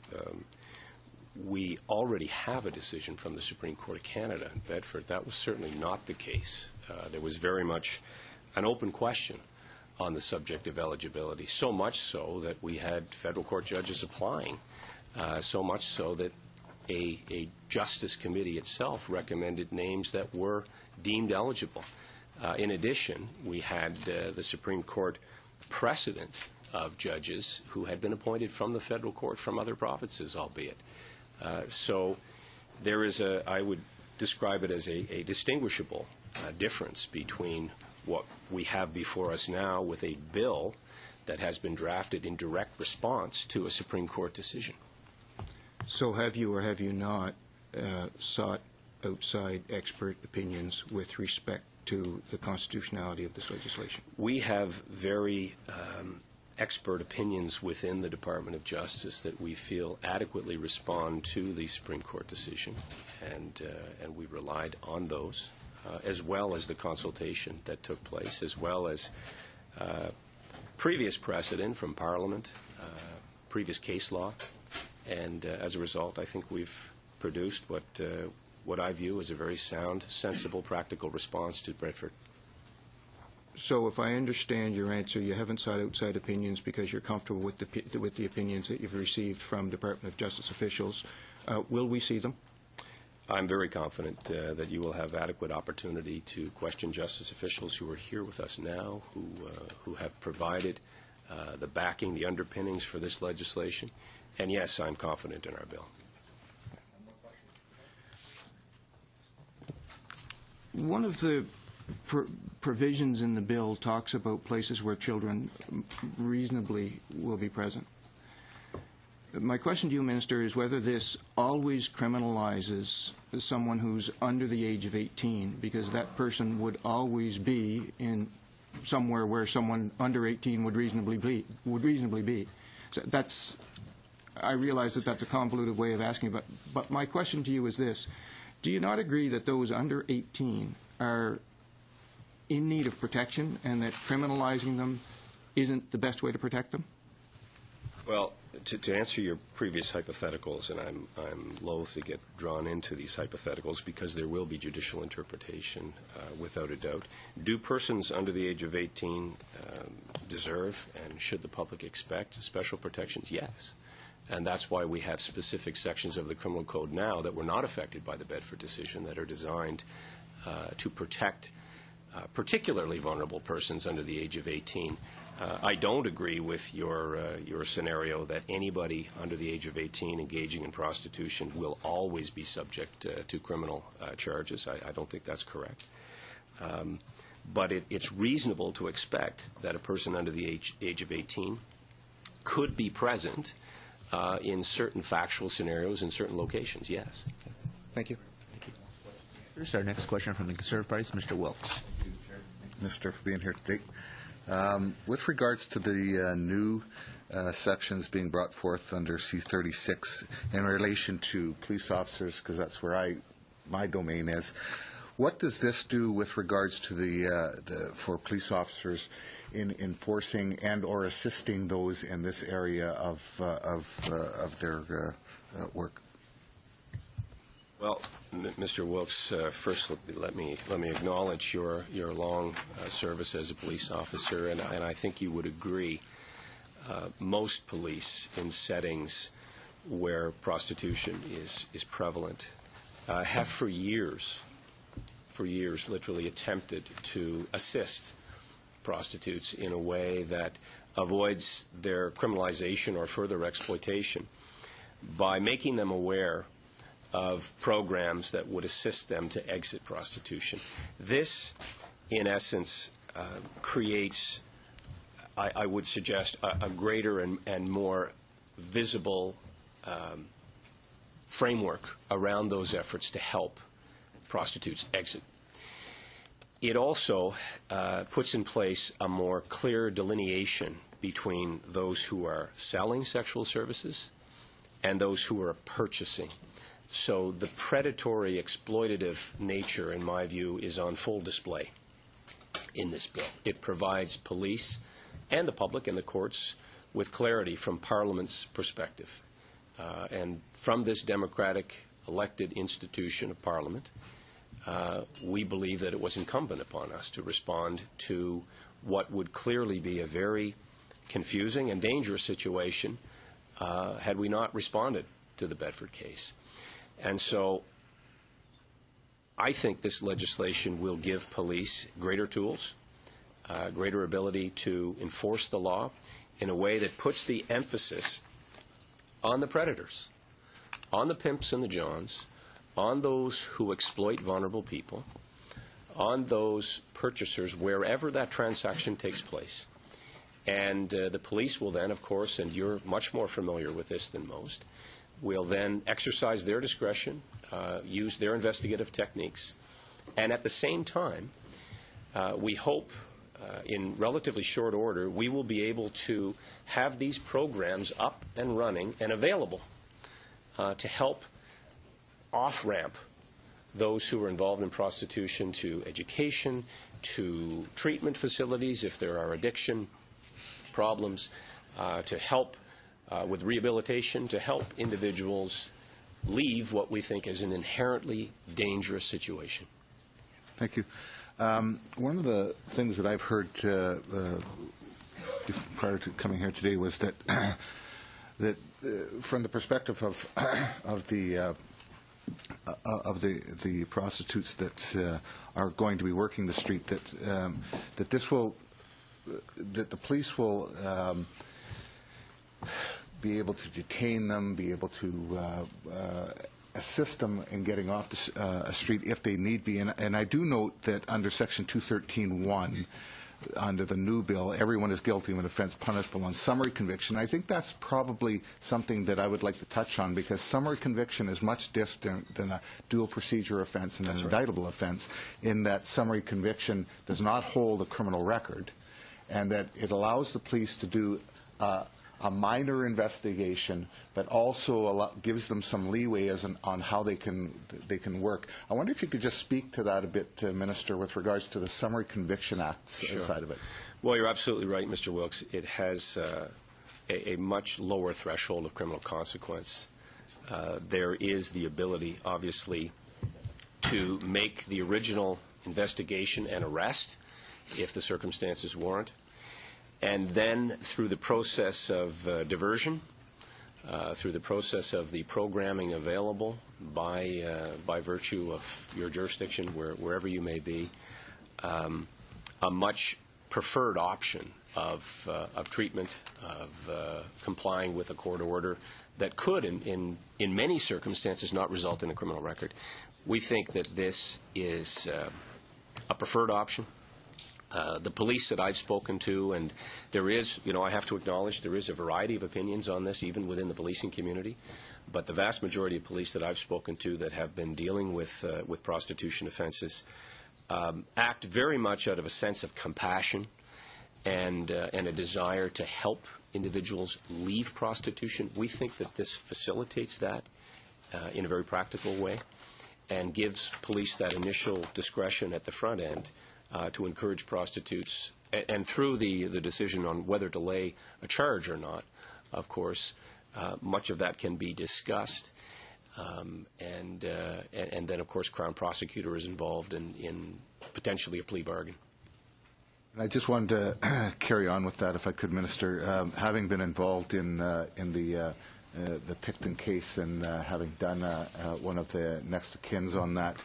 we already have a decision from the Supreme Court of Canada in Bedford. That was certainly not the case. There was very much an open question on the subject of eligibility, so much so that we had federal court judges applying, so much so that a Justice Committee itself recommended names that were deemed eligible. In addition, we had the Supreme Court precedent of judges who had been appointed from the federal court from other provinces, albeit. So there is I would describe it as a distinguishable difference between what we have before us now with a bill that has been drafted in direct response to a Supreme Court decision. So have you or have you not sought outside expert opinions with respect to the constitutionality of this legislation? We have very expert opinions within the Department of Justice that we feel adequately respond to the Supreme Court decision, and we relied on those, as well as the consultation that took place, as well as previous precedent from Parliament, previous case law. And as a result, I think we've produced what I view as a very sound, sensible, practical response to Bedford. So if I understand your answer, you haven't sought outside opinions because you're comfortable with the opinions that you've received from Department of Justice officials. Will we see them? I'm very confident that you will have adequate opportunity to question justice officials who are here with us now, who have provided the backing, the underpinnings for this legislation. And yes, I'm confident in our bill. One of the provisions in the bill talks about places where children reasonably will be present. My question to you, Minister, is whether this always criminalizes someone who's under the age of 18, because that person would always be in somewhere where someone under 18 would reasonably be. So that's, I realize that that's a convoluted way of asking, but my question to you is this. Do you not agree that those under 18 are in need of protection and that criminalizing them isn't the best way to protect them? Well, to answer your previous hypotheticals, and I'm loath to get drawn into these hypotheticals because there will be judicial interpretation without a doubt. Do persons under the age of 18 deserve and should the public expect special protections? Yes. And that's why we have specific sections of the criminal code now that were not affected by the Bedford decision that are designed to protect particularly vulnerable persons under the age of 18. I don't agree with your scenario that anybody under the age of 18 engaging in prostitution will always be subject to criminal charges. I don't think that's correct. But it's reasonable to expect that a person under the age of 18 could be present in certain factual scenarios in certain locations, yes. Thank you. Here's our next question from the Conservative Party, Mr. Wilkes. Minister, for being here today. With regards to the new sections being brought forth under C-36 in relation to police officers, because that's where my domain is, what does this do with regards to for police officers in enforcing and or assisting those in this area of their work? Well, Mr. Wilkes, first let me acknowledge your long service as a police officer, and I think you would agree most police in settings where prostitution is prevalent have for years literally attempted to assist prostitutes in a way that avoids their criminalization or further exploitation by making them aware of programs that would assist them to exit prostitution. This, in essence, creates, I would suggest, a greater and more visible framework around those efforts to help prostitutes exit. It also puts in place a more clear delineation between those who are selling sexual services and those who are purchasing. So the predatory, exploitative nature, in my view, is on full display in this bill. It provides police and the public and the courts with clarity from Parliament's perspective. And from this democratic elected institution of Parliament, we believe that it was incumbent upon us to respond to what would clearly be a very confusing and dangerous situation had we not responded to the Bedford case. And so I think this legislation will give police greater tools, greater ability to enforce the law in a way that puts the emphasis on the predators, on the pimps and the johns, on those who exploit vulnerable people, on those purchasers wherever that transaction takes place. And the police will then, of course, and you're much more familiar with this than most, will then exercise their discretion, use their investigative techniques, and at the same time, we hope in relatively short order, we will be able to have these programs up and running and available to help off-ramp those who are involved in prostitution to education, to treatment facilities if there are addiction problems, to help with rehabilitation, to help individuals leave what we think is an inherently dangerous situation. Thank you. One of the things that I've heard prior to coming here today was that that from the perspective of the prostitutes that are going to be working the street, that the police will be able to detain them, be able to assist them in getting off a street if they need be. And I do note that under Section 213(1), under the new bill, everyone is guilty of an offense punishable on summary conviction. I think that's probably something that I would like to touch on, because summary conviction is much different than a dual procedure offense and an indictable offense, in that summary conviction does not hold a criminal record, and that it allows the police to do a minor investigation, but also gives them some leeway on how they can work. I wonder if you could just speak to that a bit, Minister, with regards to the Summary Conviction Act side of it. Well, you're absolutely right, Mr. Wilkes. It has a much lower threshold of criminal consequence. There is the ability, obviously, to make the original investigation and arrest if the circumstances warrant. And then, through the process of diversion, through the process of the programming available by virtue of your jurisdiction, wherever you may be, a much preferred option of treatment, of complying with a court order that could, in many circumstances, not result in a criminal record. We think that this is a preferred option. The police that I've spoken to, and there is, I have to acknowledge, there is a variety of opinions on this, even within the policing community, but the vast majority of police that I've spoken to that have been dealing with prostitution offenses act very much out of a sense of compassion and a desire to help individuals leave prostitution. We think that this facilitates that in a very practical way and gives police that initial discretion at the front end to encourage prostitutes, and through the decision on whether to lay a charge or not, of course, much of that can be discussed. And then, of course, Crown Prosecutor is involved in potentially a plea bargain. I just wanted to carry on with that, if I could, Minister. Having been involved in the Pickton case and having done one of the next of kins on that,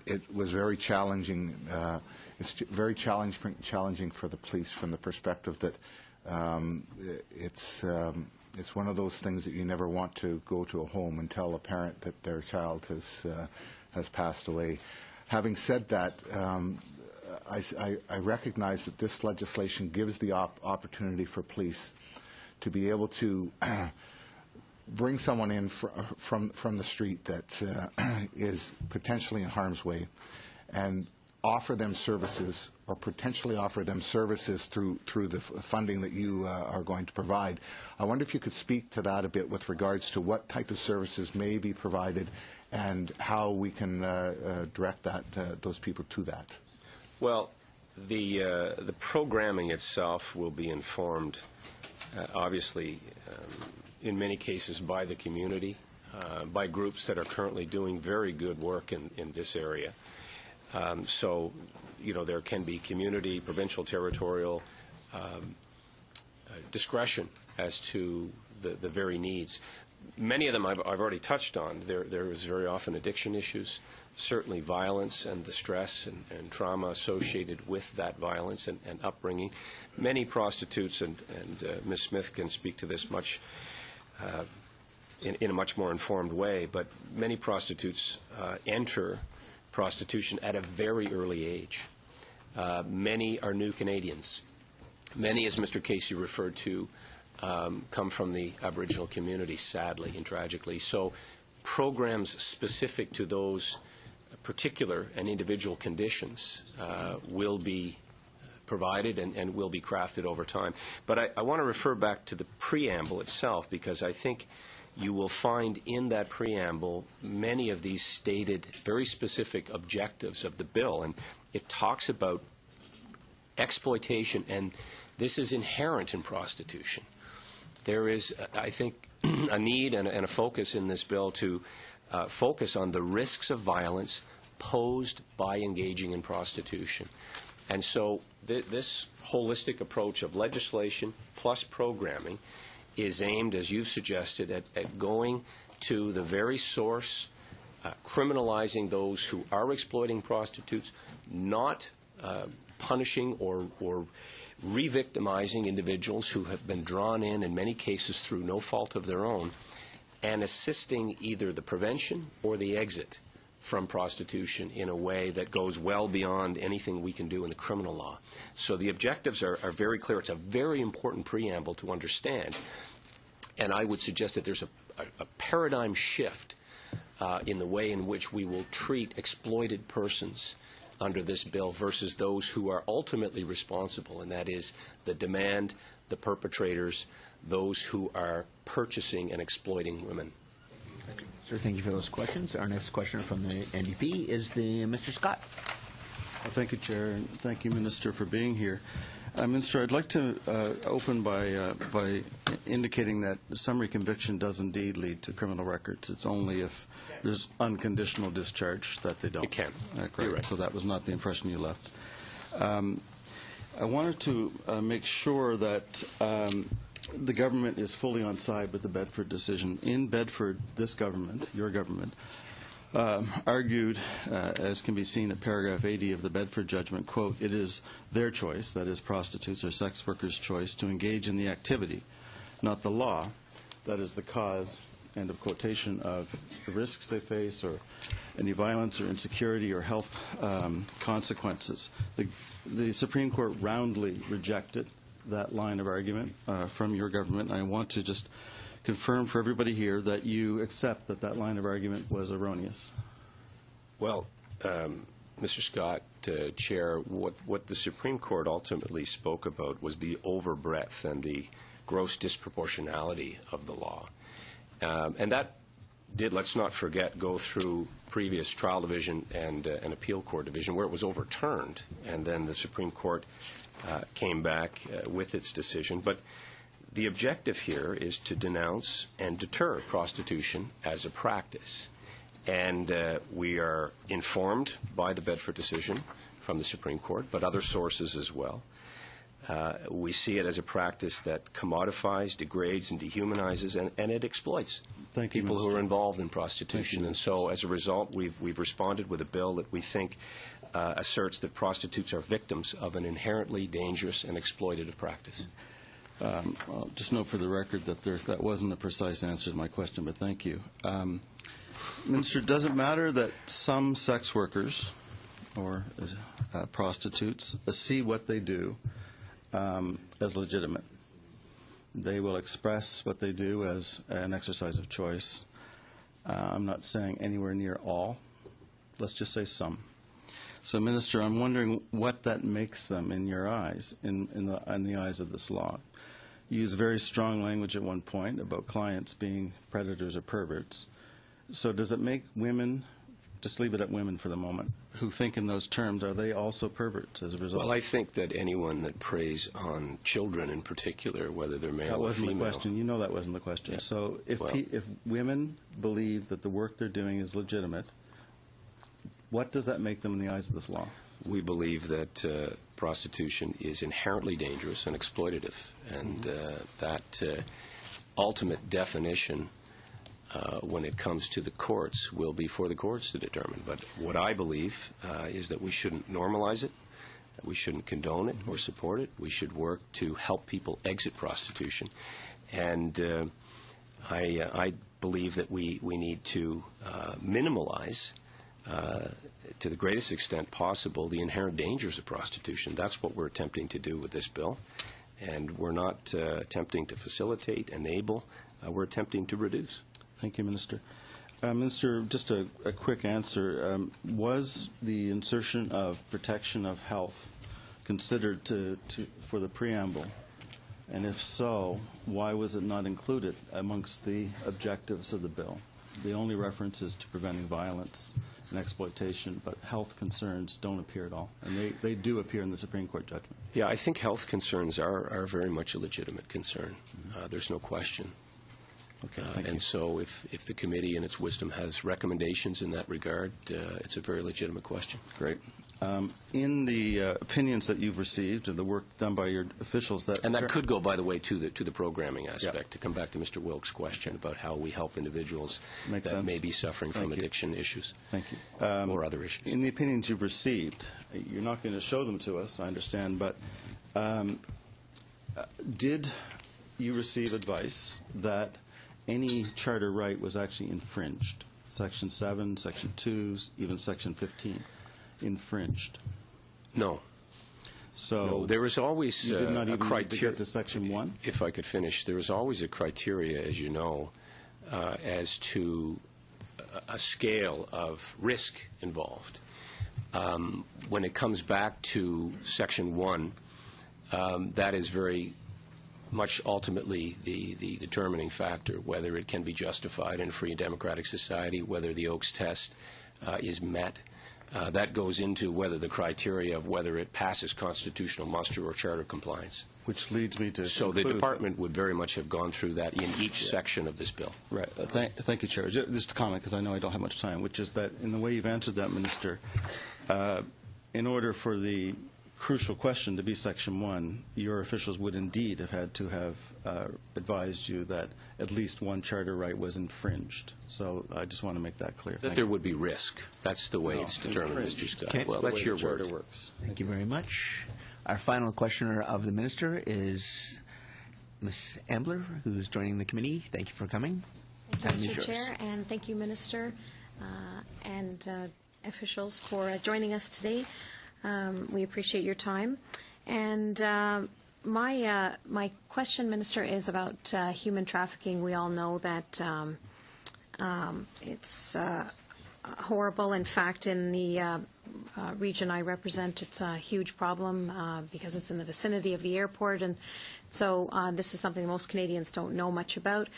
it was very challenging. It's very challenging for the police from the perspective that it's one of those things that you never want to go to a home and tell a parent that their child has passed away. Having said that, I recognize that this legislation gives the opportunity for police to be able to bring someone in from the street that is potentially in harm's way and offer them services, or potentially offer them services through the funding that you are going to provide. I wonder if you could speak to that a bit with regards to what type of services may be provided and how we can direct those people to that. Well, the programming itself will be informed, obviously, in many cases by the community, by groups that are currently doing very good work in this area. So, there can be community, provincial, territorial discretion as to the very needs. Many of them I've already touched on. There is very often addiction issues, certainly violence and the stress and trauma associated with that violence and upbringing. Many prostitutes, and Ms. Smith can speak to this much in a much more informed way, but many prostitutes enter prostitution at a very early age. Many are new Canadians. Many, as Mr. Casey referred to, come from the Aboriginal community, sadly and tragically. So programs specific to those particular and individual conditions will be provided and will be crafted over time. But I want to refer back to the preamble itself, because I think you will find in that preamble many of these stated very specific objectives of the bill. And it talks about exploitation, and this is inherent in prostitution. There is, I think, a need and a focus in this bill to focus on the risks of violence posed by engaging in prostitution. And so this holistic approach of legislation plus programming is aimed, as you've suggested, at going to the very source, criminalizing those who are exploiting prostitutes, not punishing or re-victimizing individuals who have been drawn in many cases through no fault of their own, and assisting either the prevention or the exit from prostitution in a way that goes well beyond anything we can do in the criminal law. So the objectives are very clear. It's a very important preamble to understand, and I would suggest that there's a paradigm shift in the way in which we will treat exploited persons under this bill versus those who are ultimately responsible, and that is the demand, the perpetrators, those who are purchasing and exploiting women. Sir, thank you for those questions. Our next questioner from the NDP is Mr. Scott. Well, thank you, Chair, and thank you, Minister, for being here. Minister, I'd like to open by indicating that summary conviction does indeed lead to criminal records. It's only if there's unconditional discharge that they don't. It can. You're right. So that was not the impression you left. I wanted to make sure that the government is fully on side with the Bedford decision. In Bedford, this government, your government, argued, as can be seen at paragraph 80 of the Bedford judgment, quote, "It is their choice, that is prostitutes or sex workers' choice, to engage in the activity, not the law, that is the cause," end of quotation, "of the risks they face or any violence or insecurity or health consequences." The Supreme Court roundly rejected that line of argument from your government. I want to just confirm for everybody here that you accept that that line of argument was erroneous. Well, Mr. Scott, Chair, what the Supreme Court ultimately spoke about was the overbreadth and the gross disproportionality of the law. And that did, let's not forget, go through previous trial division and an appeal court division where it was overturned, and then the Supreme Court came back with its decision. But the objective here is to denounce and deter prostitution as a practice. And we are informed by the Bedford decision from the Supreme Court, but other sources as well. We see it as a practice that commodifies, degrades, and dehumanizes, and it exploits people who are involved in prostitution. And so, as a result, we've responded with a bill that we think asserts that prostitutes are victims of an inherently dangerous and exploitative practice. I'll just note for the record that that wasn't a precise answer to my question, but thank you. Minister, does it matter that some sex workers or prostitutes see what they do as legitimate? They will express what they do as an exercise of choice. I'm not saying anywhere near all. Let's just say some. So, Minister, I'm wondering what that makes them in your eyes, in the eyes of this law. You use very strong language at one point about clients being predators or perverts. So does it make women, just leave it at women for the moment, who think in those terms, are they also perverts as a result? Well, I think that anyone that preys on children in particular, whether they're male or female. That wasn't the question. You know that wasn't the question. Yeah. So if women believe that the work they're doing is legitimate, what does that make them in the eyes of this law? We believe that prostitution is inherently dangerous and exploitative, and that ultimate definition, when it comes to the courts, will be for the courts to determine. But what I believe is that we shouldn't normalize it, that we shouldn't condone it or support it. We should work to help people exit prostitution. And I believe that we need to minimalize to the greatest extent possible the inherent dangers of prostitution. That's what we're attempting to do with this bill. And we're not attempting to facilitate, enable. We're attempting to reduce. Thank you, Minister. Minister, just a quick answer. Was the insertion of protection of health considered for the preamble? And if so, why was it not included amongst the objectives of the bill? The only reference is to preventing violence and exploitation, but health concerns don't appear at all. And they do appear in the Supreme Court judgment. Yeah, I think health concerns are very much a legitimate concern. There's no question. Okay, thank you. And so if the committee in its wisdom has recommendations in that regard, it's a very legitimate question. Great. In the opinions that you've received and the work done by your officials, that could go, by the way, to the programming aspect. To come back to Mr. Wilkes' question about how we help individuals that may be suffering from addiction issues. Thank you. Or other issues. In the opinions you've received, you're not going to show them to us, I understand, but did you receive advice that any charter right was actually infringed? Section 7, Section 2, even Section 15. Infringed? No. So no, there was always you did not a even criteria. Get to Section 1? If I could finish, there was always a criteria, as you know, as to a scale of risk involved. When it comes back to Section 1, that is very much ultimately the determining factor, whether it can be justified in a free and democratic society, whether the Oakes test is met. That goes into whether the criteria of whether it passes constitutional muster or charter compliance. Which leads me to So the department would very much have gone through that in each section of this bill. Right. Thank you, Chair. Just a comment, because I know I don't have much time, which is that in the way you've answered that, Minister, in order for crucial question to be Section 1, your officials would indeed have had to have advised you that at least one charter right was infringed. So I just want to make that clear. That there would be risk. That's the way it's determined, Mr. Scott. Okay. Well, that's your word. Works. Thank you very much. Our final questioner of the minister is Ms. Ambler, who's joining the committee. Thank you for coming. Thank Time you, is Mr. yours. Chair, and thank you, Minister, and officials for joining us today. We appreciate your time. And my question, Minister, is about human trafficking. We all know that it's horrible. In fact, in the region I represent, it's a huge problem because it's in the vicinity of the airport, and so this is something most Canadians don't know much about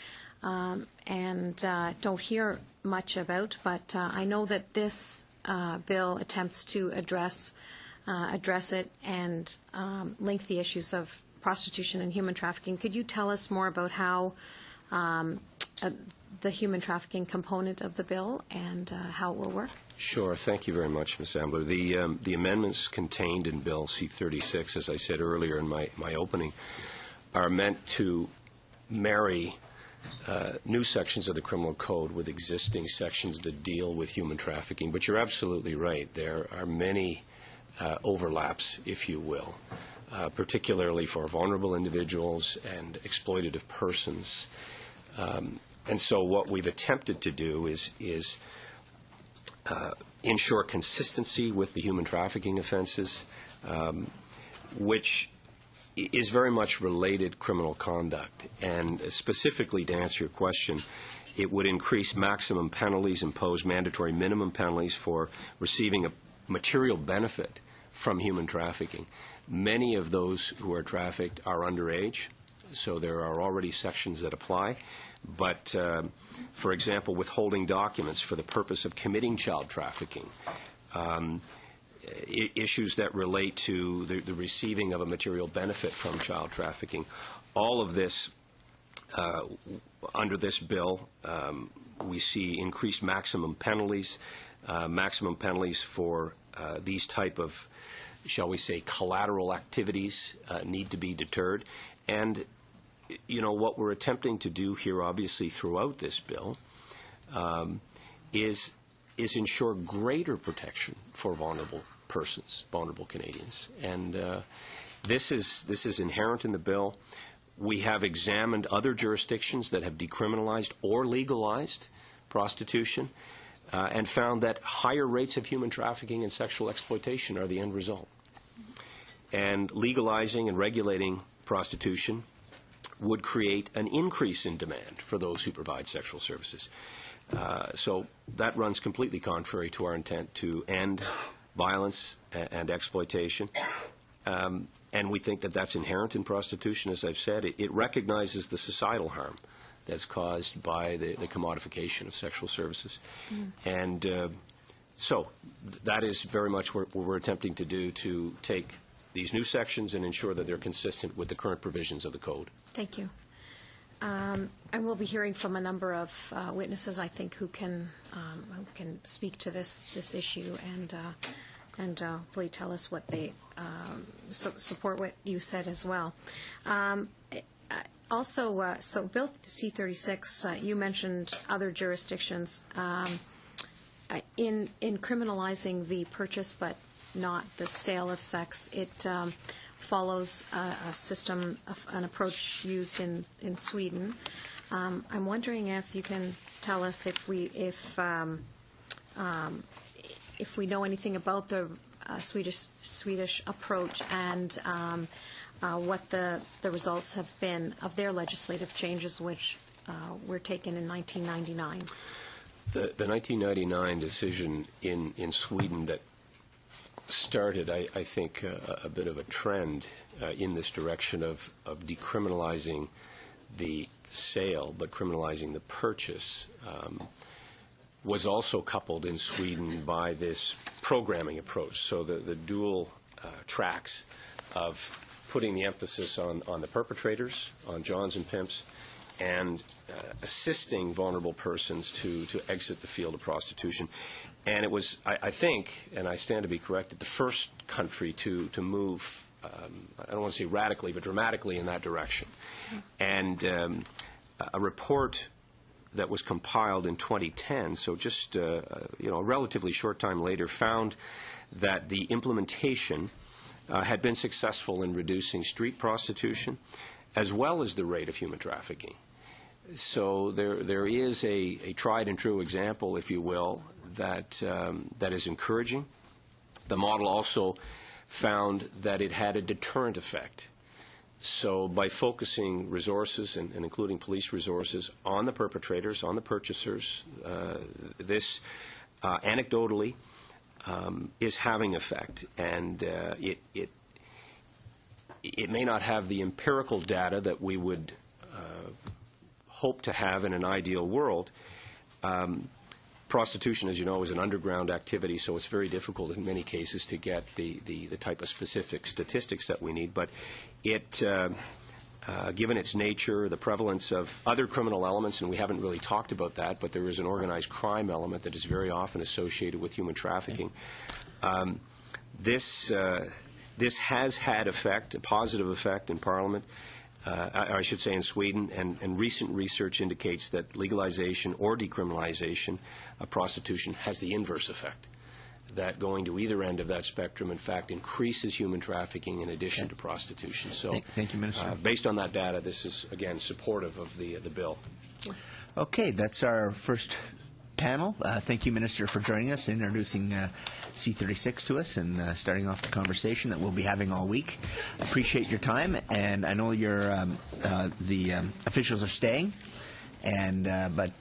and don't hear much about. But I know that this bill attempts to address it and link the issues of prostitution and human trafficking. Could you tell us more about how the human trafficking component of the bill and how it will work? Sure. Thank you very much, Ms. Ambler. The amendments contained in Bill C-36, as I said earlier in my opening, are meant to marry new sections of the criminal code with existing sections that deal with human trafficking. But you're absolutely right. There are many overlaps, if you will, particularly for vulnerable individuals and exploitative persons. And so what we've attempted to do is ensure consistency with the human trafficking offenses, which is very much related criminal conduct. And specifically, to answer your question, it would increase maximum penalties, impose mandatory minimum penalties for receiving a material benefit from human trafficking. Many of those who are trafficked are underage, so there are already sections that apply. But, for example, withholding documents for the purpose of committing child trafficking, issues that relate to the receiving of a material benefit from child trafficking, all of this, under this bill, we see increased maximum penalties for these type of, shall we say, collateral activities need to be deterred. And you know, what we're attempting to do here, obviously, throughout this bill, is ensure greater protection for vulnerable persons, vulnerable Canadians. And this is inherent in the bill. We have examined other jurisdictions that have decriminalized or legalized prostitution and found that higher rates of human trafficking and sexual exploitation are the end result. And legalizing and regulating prostitution would create an increase in demand for those who provide sexual services. So that runs completely contrary to our intent to end violence and exploitation. And we think that that's inherent in prostitution, as I've said. It recognizes the societal harm that's caused by the commodification of sexual services. And so that is very much what we're attempting to do, to take these new sections and ensure that they're consistent with the current provisions of the code. Thank you. And we'll be hearing from a number of witnesses, I think, who can speak to this issue and hopefully tell us what they support what you said as well. Also, so Bill C-36, you mentioned other jurisdictions in criminalizing the purchase but not the sale of sex. It follows a system, an approach used in Sweden. I'm wondering if you can tell us if we know anything about the Swedish approach and what the results have been of their legislative changes, which were taken in 1999. The 1999 decision in Sweden that started, I think, a bit of a trend in this direction of decriminalizing the sale but criminalizing the purchase, was also coupled in Sweden by this programming approach. So the dual tracks of putting the emphasis on the perpetrators, on Johns and pimps, and assisting vulnerable persons to exit the field of prostitution. And it was, I think, and I stand to be corrected, the first country to move, I don't want to say radically, but dramatically in that direction. And a report that was compiled in 2010, so just a relatively short time later, found that the implementation had been successful in reducing street prostitution as well as the rate of human trafficking. So there is a tried and true example, if you will, that is encouraging. The model also found that it had a deterrent effect. So by focusing resources, and including police resources, on the perpetrators, on the purchasers, this anecdotally is having effect. And it may not have the empirical data that we would hope to have in an ideal world. Prostitution, as you know, is an underground activity, so it's very difficult in many cases to get the type of specific statistics that we need. But it, given its nature, the prevalence of other criminal elements, and we haven't really talked about that, but there is an organized crime element that is very often associated with human trafficking. This has had effect, a positive effect in Parliament. I should say in Sweden, and recent research indicates that legalization or decriminalization of prostitution has the inverse effect, that going to either end of that spectrum, in fact, increases human trafficking in addition to prostitution. So, Thank you, Minister. Based on that data, this is, again, supportive of the bill. Okay, that's our first panel. Thank you, Minister, for joining us, introducing C-36 to us, and starting off the conversation that we'll be having all week. Appreciate your time, and I know the officials are staying, but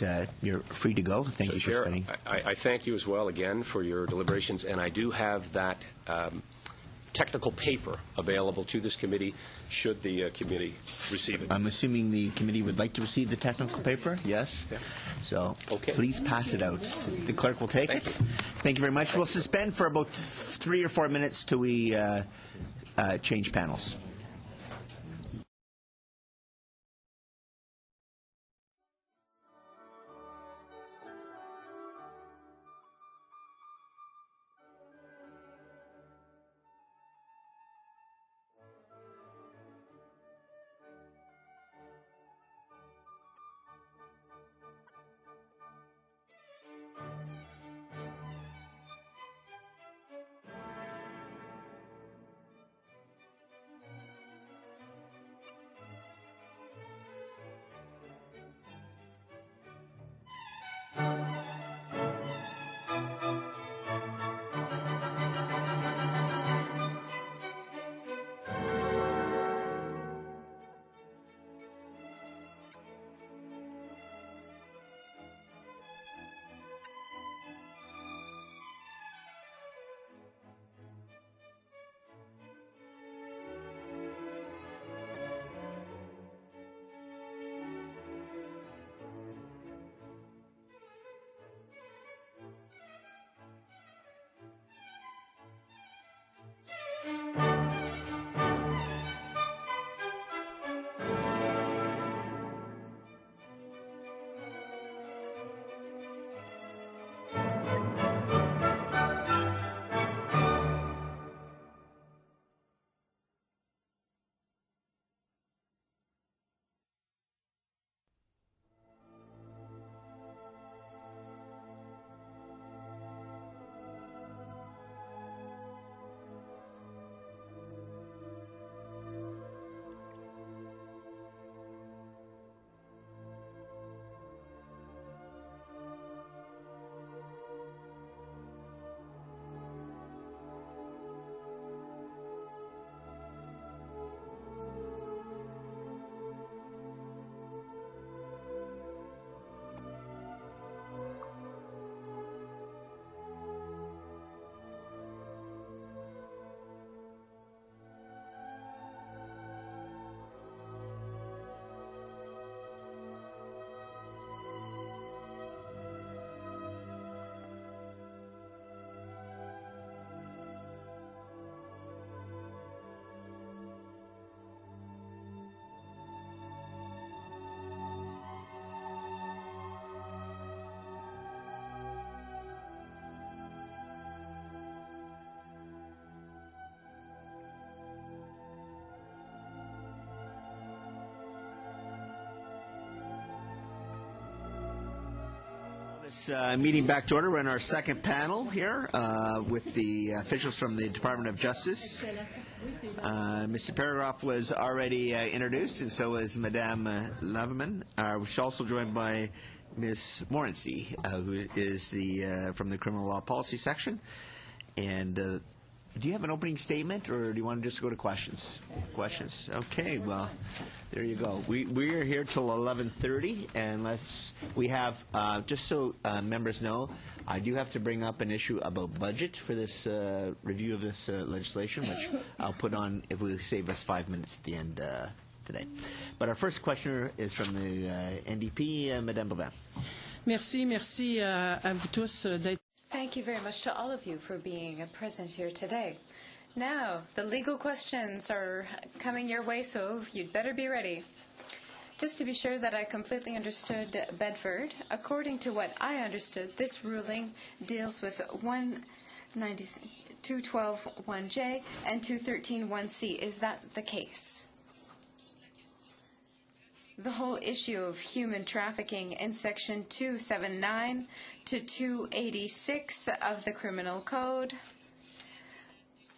you're free to go. Thank you for Chair, spending. I thank you as well again for your deliberations, and I do have that technical paper available to this committee should the committee receive it. I'm assuming the committee would like to receive the technical paper? Yes? Yeah. So Okay. please pass it out. The clerk will take it. Thank you very much. We'll suspend for about 3 or 4 minutes till we change panels. this meeting back to order. We're in our second panel here with the officials from the Department of Justice. Mr. Paragraph was already introduced, and so was Madame Laveman. We're also joined by Ms. Morency, who is from the Criminal Law Policy Section. And do you have an opening statement, or do you want to just go to questions? Questions? Okay, well, there you go. We are here till 11:30, and we have, just so members know, I do have to bring up an issue about budget for this review of this legislation, which I'll put on if we save us 5 minutes at the end today. But our first questioner is from the NDP, Madame Boivin. Merci à vous tous d'être. Thank you very much to all of you for being present here today. Now, the legal questions are coming your way, so you'd better be ready. Just to be sure that I completely understood Bedford, according to what I understood, this ruling deals with 212.1J and 213.1C. Is that the case? The whole issue of human trafficking in Section 279 to 286 of the Criminal Code,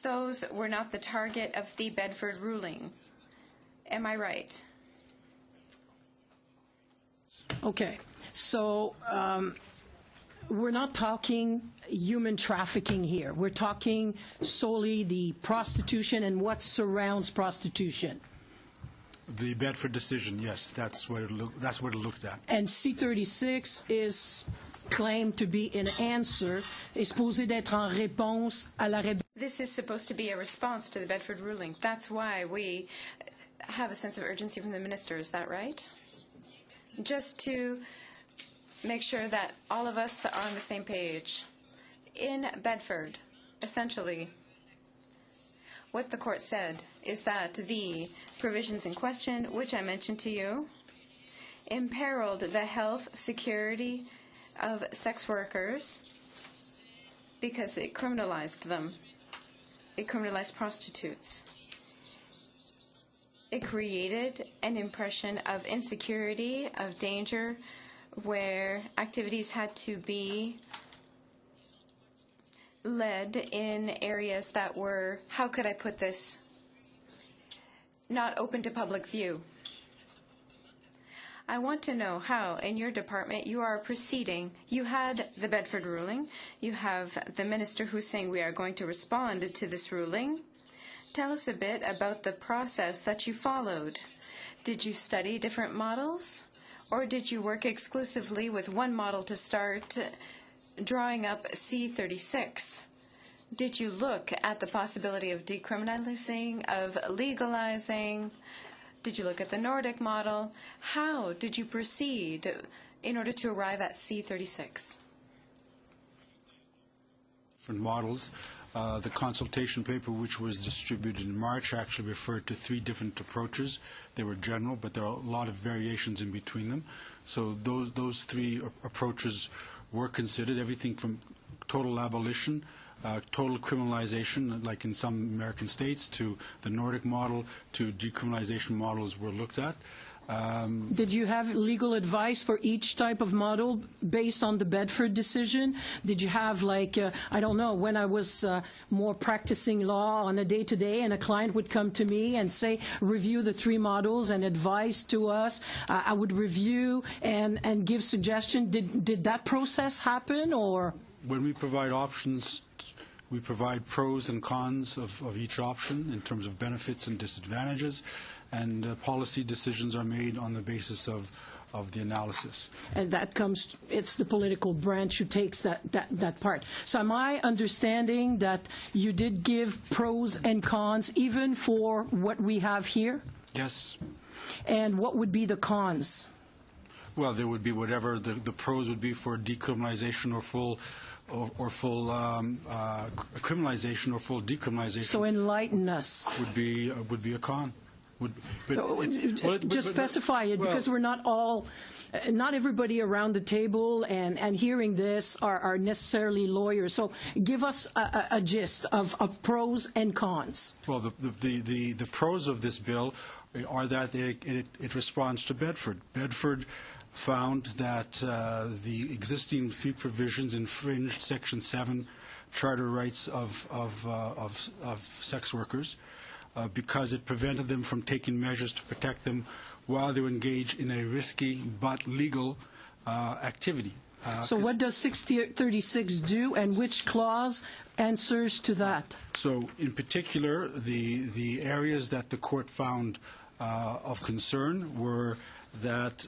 those were not the target of the Bedford ruling. Am I right? Okay, so we're not talking human trafficking here. We're talking solely the prostitution and what surrounds prostitution. The Bedford decision, yes, that's what it looked at. And C-36 is claimed to be an answer, est supposé d'être en réponse à la This is supposed to be a response to the Bedford ruling. That's why we have a sense of urgency from the minister. Is that right? Just to make sure that all of us are on the same page. In Bedford, essentially, what the court said is that the provisions in question, which I mentioned to you, imperiled the health, security of sex workers because it criminalized them. It criminalized prostitutes. It created an impression of insecurity, of danger, where activities had to be led in areas that were, how could I put this, not open to public view. I want to know how, in your department, you are proceeding. You had the Bedford ruling. You have the minister who's saying we are going to respond to this ruling. Tell us a bit about the process that you followed. Did you study different models, or did you work exclusively with one model to start drawing up C-36? Did you look at the possibility of decriminalizing, of legalizing? Did you look at the Nordic model? How did you proceed in order to arrive at C-36? Different models. The consultation paper, which was distributed in March, actually referred to 3 different approaches. They were general, but there are a lot of variations in between them. So those 3 approaches were considered, everything from total abolition, total criminalization, like in some American states, to the Nordic model, to decriminalization models were looked at. Did you have legal advice for each type of model based on the Bedford decision? Did you have, like, I don't know, when I was more practicing law on a day-to-day and a client would come to me and say, review the 3 models and advise to us, I would review and give suggestion. Did that process happen, or? When we provide options, we provide pros and cons of each option in terms of benefits and disadvantages, and policy decisions are made on the basis of the analysis. And that comes, it's the political branch who takes that part. So am I understanding that you did give pros and cons even for what we have here? Yes. And what would be the cons? Well, there would be whatever the pros would be for decriminalization or full criminalization or full decriminalization. So enlighten us. Would be a con. Just specify it, because we're not all, not everybody around the table and hearing this are necessarily lawyers. So give us a gist of pros and cons. Well, the pros of this bill are that it responds to Bedford. Bedford found that the existing fee provisions infringed Section 7 charter rights of sex workers because it prevented them from taking measures to protect them while they were engaged in a risky but legal activity. So what does 636 do, and which clause answers to that? So in particular, the areas that the court found of concern were that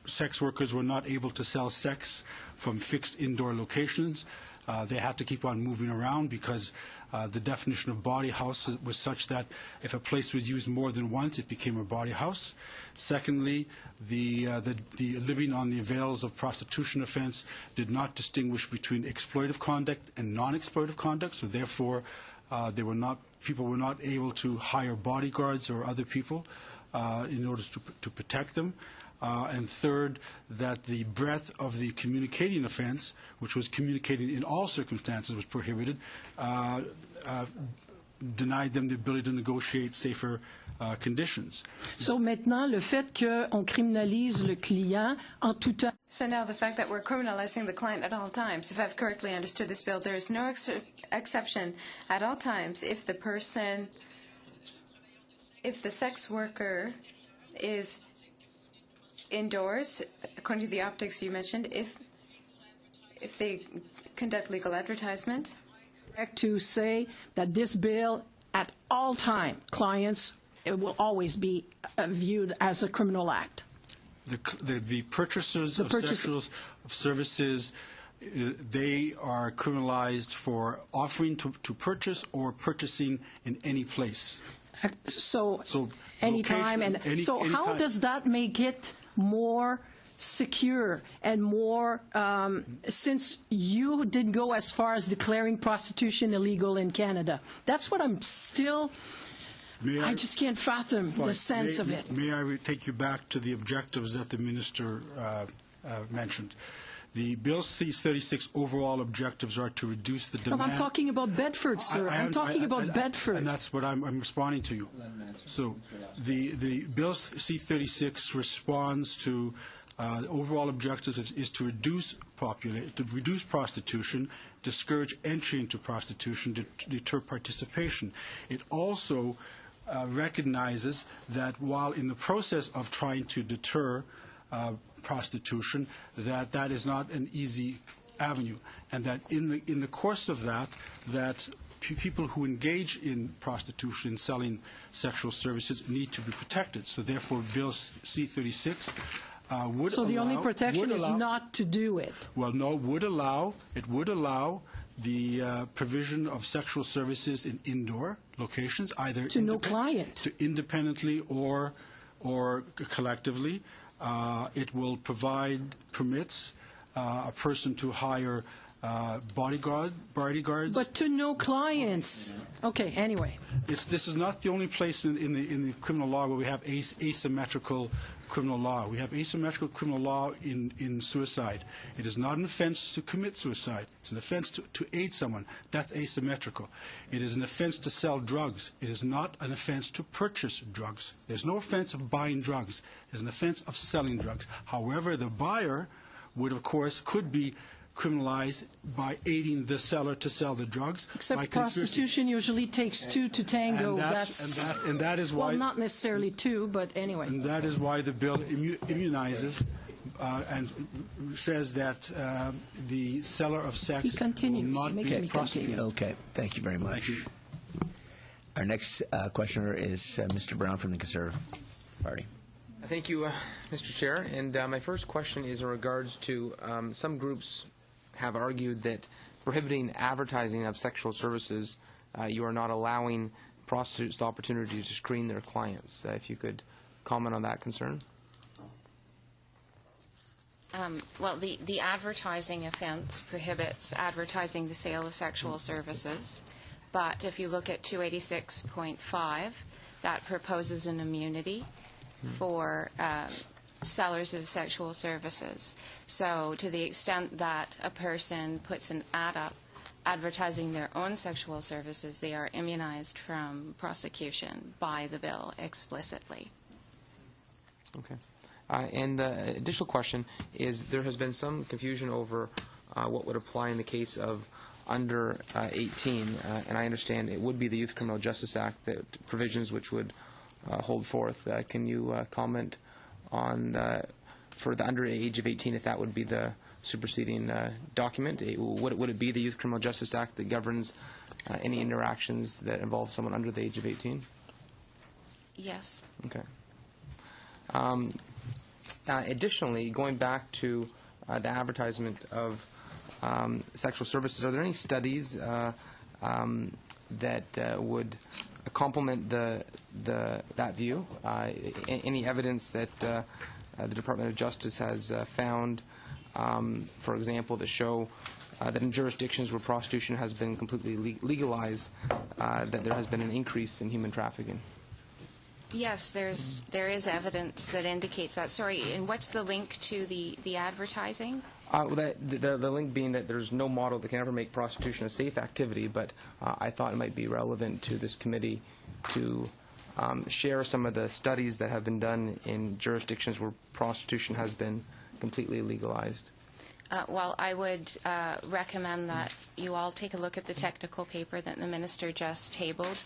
sex workers were not able to sell sex from fixed indoor locations. They had to keep on moving around because the definition of body house was such that if a place was used more than once, it became a body house. Secondly, the living on the avails of prostitution offense did not distinguish between exploitive conduct and non-exploitive conduct, so therefore people were not able to hire bodyguards or other people in order to protect them. And third, that the breadth of the communicating offense, which was communicating in all circumstances, was prohibited, denied them the ability to negotiate safer conditions. So maintenant, le fait qu'on criminalise le client en tout temps. So now the fact that we're criminalizing the client at all times, if I've correctly understood this bill, there is no exception at all times if the sex worker is indoors, according to the optics you mentioned, if they conduct legal advertisement. To say that this bill, at all time, clients, it will always be viewed as a criminal act. The purchasers of sexual services, they are criminalized for offering to purchase or purchasing in any place. So anytime, location, how anytime. does that make it more secure and more, since you didn't go as far as declaring prostitution illegal in Canada? That's what I'm still, I just can't fathom the sense of it. May I take you back to the objectives that the minister mentioned? The Bill C-36 overall objectives are to reduce the demand. No, I'm talking about Bedford, sir. I'm talking about Bedford. And that's what I'm responding to you. So the Bill C-36 responds to overall objectives is to reduce prostitution, discourage entry into prostitution, to deter participation. It also recognizes that while in the process of trying to deter prostitution, that is not an easy avenue, and that in the course of that people who engage in prostitution, selling sexual services, need to be protected. So therefore, Bill C-36 would So the allow, only protection is not to do it. Well, no, it would allow the provision of sexual services in indoor locations, either to no client, to independently or collectively. It will provide permits a person to hire bodyguards. But to no clients. Okay, anyway. This is not the only place in the criminal law where we have asymmetrical criminal law. We have asymmetrical criminal law in suicide. It is not an offense to commit suicide. It's an offense to aid someone. That's asymmetrical. It is an offense to sell drugs. It is not an offense to purchase drugs. There's no offense of buying drugs. There's an offense of selling drugs. However, the buyer could be criminalized by aiding the seller to sell the drugs. Except prostitution usually takes two to tango. And that is why. Well, not necessarily two, but anyway. And that is why the bill immunizes and says that the seller of sex will not be prosecuted. Okay, thank you very much. Thank you. Our next questioner is Mr. Brown from the Conservative Party. Thank you, Mr. Chair. And my first question is in regards to some groups have argued that prohibiting advertising of sexual services, you are not allowing prostitutes the opportunity to screen their clients. If you could comment on that concern. Well, the advertising offense prohibits advertising the sale of sexual services. But if you look at 286.5, that proposes an immunity for sellers of sexual services. So to the extent that a person puts an ad up advertising their own sexual services, they are immunized from prosecution by the bill explicitly. Okay. And the additional question is there has been some confusion over what would apply in the case of under 18, and I understand it would be the Youth Criminal Justice Act that provisions which would hold forth. Can you comment on, for the under age of 18, if that would be the superseding document? Would it be the Youth Criminal Justice Act that governs any interactions that involve someone under the age of 18? Yes. Okay. Additionally, going back to the advertisement of sexual services, are there any studies that would complement that view? Any evidence that the Department of Justice has found, for example, to show that in jurisdictions where prostitution has been completely legalized, that there has been an increase in human trafficking? Yes, there is evidence that indicates that. Sorry, and what's the link to the advertising? The link being that there's no model that can ever make prostitution a safe activity, but I thought it might be relevant to this committee to share some of the studies that have been done in jurisdictions where prostitution has been completely legalized. Well, I would recommend that you all take a look at the technical paper that the Minister just tabled.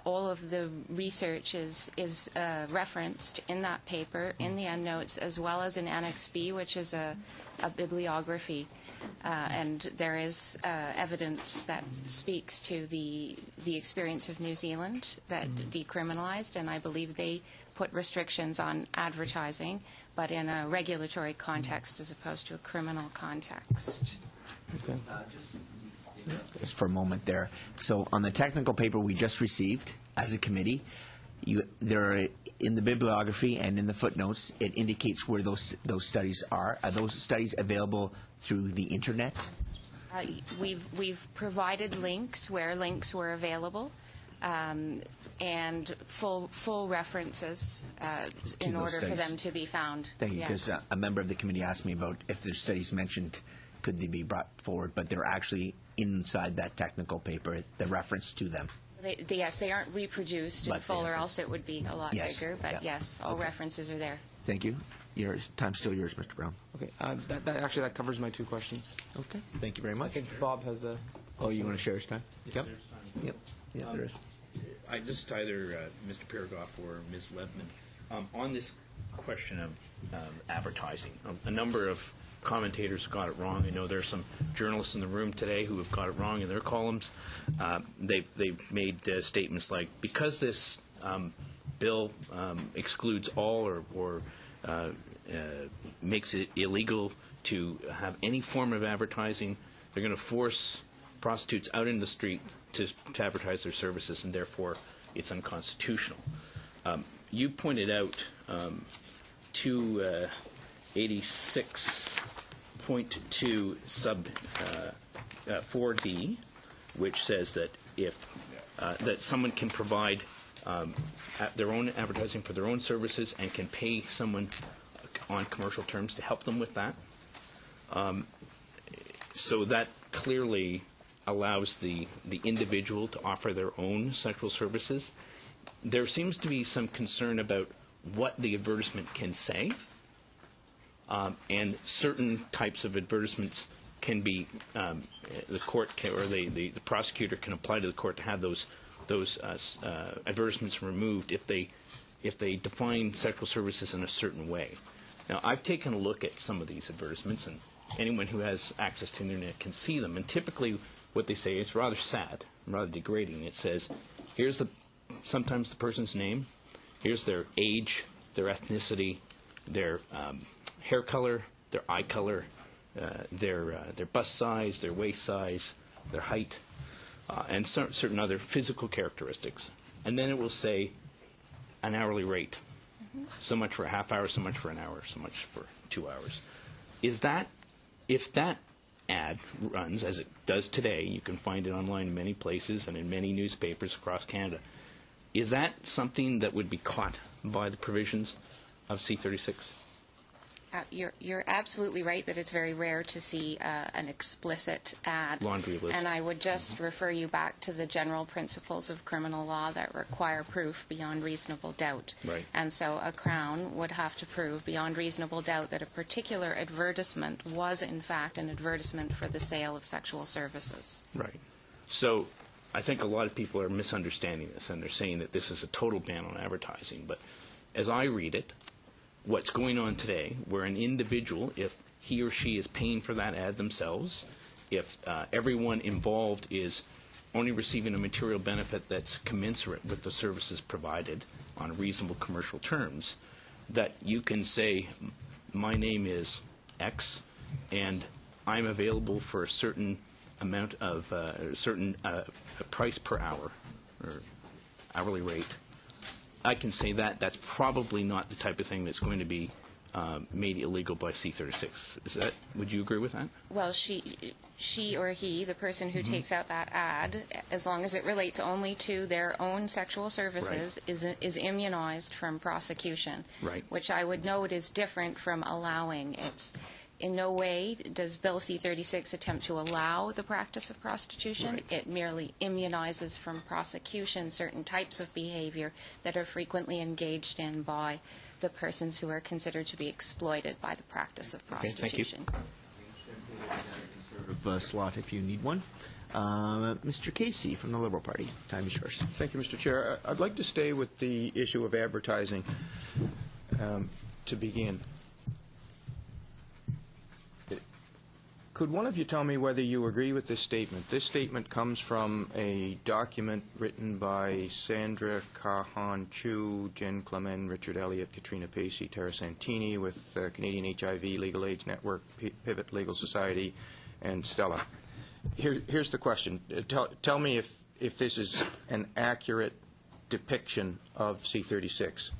All of the research is referenced in that paper, in the endnotes, as well as in Annex B, which is a bibliography. And there is evidence that speaks to the experience of New Zealand that decriminalized, and I believe they put restrictions on advertising, but in a regulatory context as opposed to a criminal context. Okay. Just for a moment there. So on the technical paper we just received as a committee, there are, in the bibliography and in the footnotes, it indicates where those studies are. Are those studies available through the internet? We've provided links where links were available, and full references in order for them to be found. Thank you, because a member of the committee asked me about if there's studies mentioned, could they be brought forward, but they're actually inside that technical paper, the reference to them. Yes, they aren't reproduced in full, or else it would be a lot bigger, but yes, all references are there. Thank you. Time's still yours, Mr. Brown. Okay. That covers my two questions. Okay. Thank you very much. I think Bob has a... Oh, you want to share his time? Yep. Yep. Yeah, there is. I just either Mr. Paragoff or Ms. Lebman. On this question of advertising, a number of commentators got it wrong. I know there are some journalists in the room today who have got it wrong in their columns. They've made statements like, because this bill excludes all or makes it illegal to have any form of advertising, they're going to force prostitutes out in the street to advertise their services, and therefore it's unconstitutional. You pointed out 286.2 sub 4D, which says that if that someone can provide their own advertising for their own services and can pay someone on commercial terms to help them with that. So that clearly allows the individual to offer their own sexual services. There seems to be some concern about what the advertisement can say, and certain types of advertisements can be the court can, or the prosecutor can apply to the court to have those advertisements removed if they define sexual services in a certain way. Now, I've taken a look at some of these advertisements, and anyone who has access to the internet can see them. And typically, what they say is rather sad, rather degrading. It says, here's sometimes the person's name, here's their age, their ethnicity, their hair color, their eye color, their bust size, their waist size, their height, and certain other physical characteristics. And then it will say an hourly rate. So much for a half hour, so much for an hour, so much for 2 hours. If that ad runs, as it does today, you can find it online in many places and in many newspapers across Canada, is that something that would be caught by the provisions of C-36? You're absolutely right that it's very rare to see an explicit ad. Laundry list. And I would just refer you back to the general principles of criminal law that require proof beyond reasonable doubt. Right. And so a Crown would have to prove beyond reasonable doubt that a particular advertisement was in fact an advertisement for the sale of sexual services. Right. So I think a lot of people are misunderstanding this, and they're saying that this is a total ban on advertising. But as I read it, what's going on today, where an individual, if he or she is paying for that ad themselves, if everyone involved is only receiving a material benefit that's commensurate with the services provided on reasonable commercial terms, that you can say, my name is X, and I'm available for a certain amount of price per hour or hourly rate. I can say that that's probably not the type of thing that's going to be made illegal by C-36. Would you agree with that? Well, she or he, the person who takes out that ad, as long as it relates only to their own sexual services, is immunized from prosecution. Right. Which I would note is different from allowing. It's in no way does Bill C-36 attempt to allow the practice of prostitution. Right. It merely immunizes from prosecution certain types of behavior that are frequently engaged in by the persons who are considered to be exploited by the practice of prostitution. Slot if you need one. Mr. Casey from the Liberal Party. Time is yours. Thank you, Mr. Chair. I'd like to stay with the issue of advertising to begin. Could one of you tell me whether you agree with this statement? This statement comes from a document written by Sandra Cahan-Chu, Jen Clement, Richard Elliott, Katrina Pacey, Tara Santini with Canadian HIV Legal AIDS Network, Pivot Legal Society, and Stella. Here's the question. Tell me if this is an accurate depiction of C-36.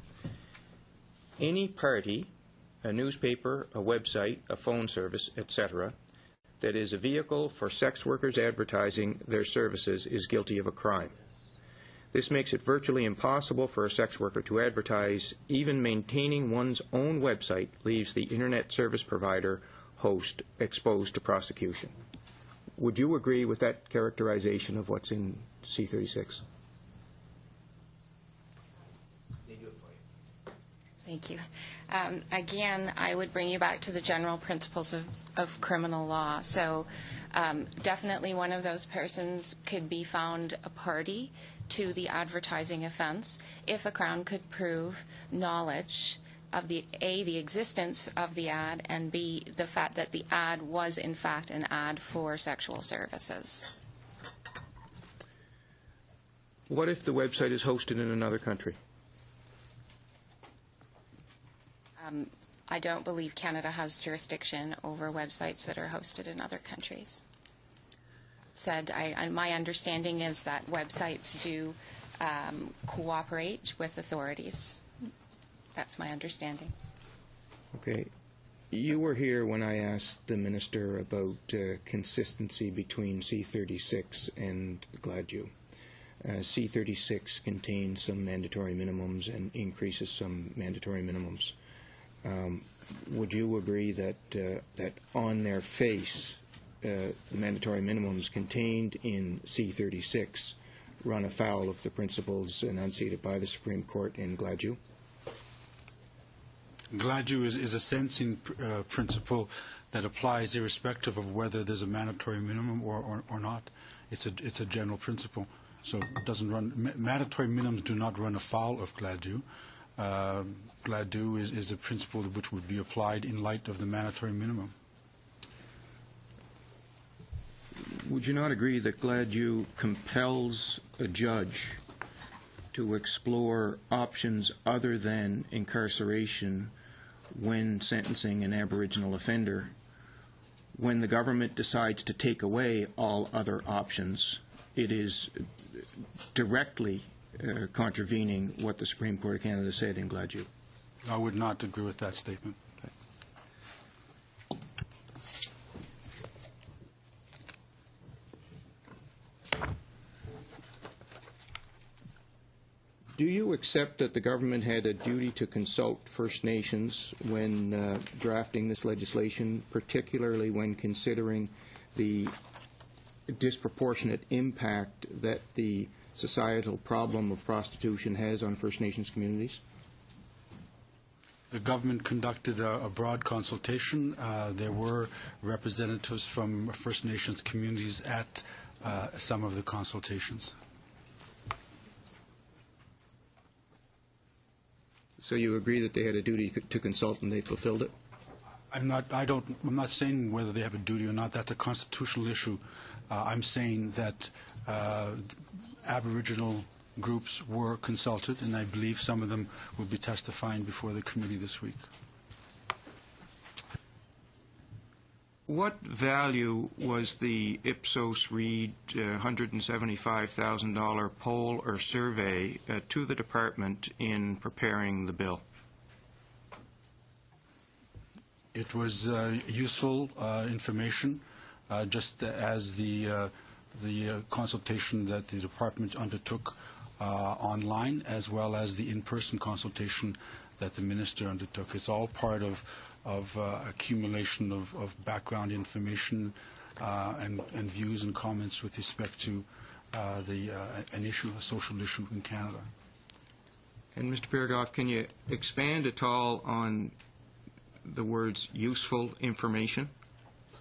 Any party, a newspaper, a website, a phone service, etc., that is a vehicle for sex workers advertising their services is guilty of a crime. This makes it virtually impossible for a sex worker to advertise. Even maintaining one's own website leaves the internet service provider host exposed to prosecution. Would you agree with that characterization of what's in C-36? Thank you. Again, I would bring you back to the general principles of criminal law. So definitely one of those persons could be found a party to the advertising offense if a Crown could prove knowledge of the existence of the ad, and B, the fact that the ad was in fact an ad for sexual services. What if the website is hosted in another country? I don't believe Canada has jurisdiction over websites that are hosted in other countries. My understanding is that websites do cooperate with authorities. That's my understanding. Okay. You were here when I asked the Minister about consistency between C-36 and Gladue. C-36 contains some mandatory minimums and increases some mandatory minimums. Would you agree that that on their face, the mandatory minimums contained in C-36 run afoul of the principles enunciated by the Supreme Court in Gladue? Gladue is a sentencing principle that applies irrespective of whether there's a mandatory minimum or not. It's a general principle, so it doesn't run. Mandatory minimums do not run afoul of Gladue. Gladue is a principle which would be applied in light of the mandatory minimum. Would you not agree that Gladue compels a judge to explore options other than incarceration when sentencing an Aboriginal offender? When the government decides to take away all other options, it is directly contravening what the Supreme Court of Canada said in Gladue. I would not agree with that statement. Do you accept that the government had a duty to consult First Nations when drafting this legislation, particularly when considering the disproportionate impact that the societal problem of prostitution has on First Nations communities? The government conducted a broad consultation. There were representatives from First Nations communities at some of the consultations. So you agree that they had a duty to consult and they fulfilled it? I'm not saying whether they have a duty or not. That's a constitutional issue. I'm saying that Aboriginal groups were consulted, and I believe some of them will be testifying before the committee this week. What value was the Ipsos Reid $175,000 poll or survey to the department in preparing the bill? It was useful information, just as the consultation that the department undertook online, as well as the in-person consultation that the minister undertook. It's all part of accumulation of background information and views and comments with respect to an issue, a social issue in Canada. And Mr. Pirogov, can you expand at all on the words useful information?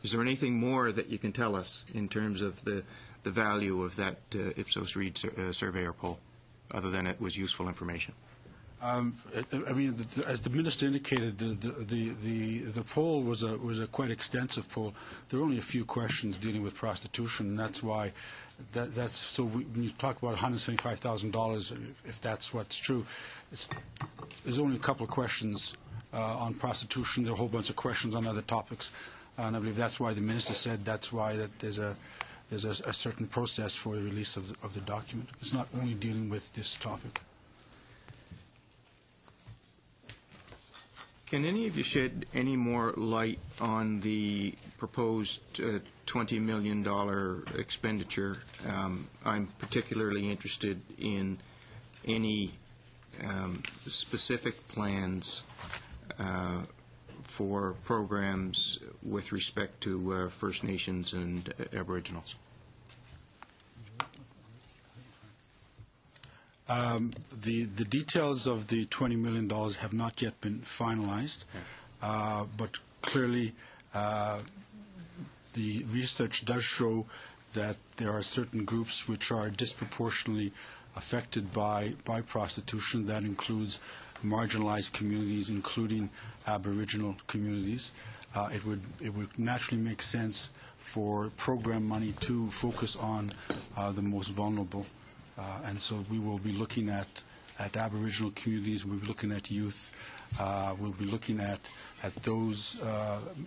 Is there anything more that you can tell us in terms of the value of that Ipsos Reid survey or poll, other than it was useful information? I mean, as the minister indicated, the poll was a quite extensive poll. There were only a few questions dealing with prostitution, and that's why that's so. When you talk about $175,000, if that's what's true, there's only a couple of questions on prostitution. There are a whole bunch of questions on other topics, and I believe that's why the minister said that's why that there's a certain process for the release of the document. It's not only dealing with this topic. Can any of you shed any more light on the proposed $20 million expenditure? I'm particularly interested in any specific plans for programs with respect to First Nations and Aboriginals. The details of the $20 million have not yet been finalized, but clearly the research does show that there are certain groups which are disproportionately affected by prostitution. That includes marginalized communities, including Aboriginal communities. It would naturally make sense for program money to focus on the most vulnerable. And so we will be looking at Aboriginal communities, we'll be looking at youth, we'll be looking at those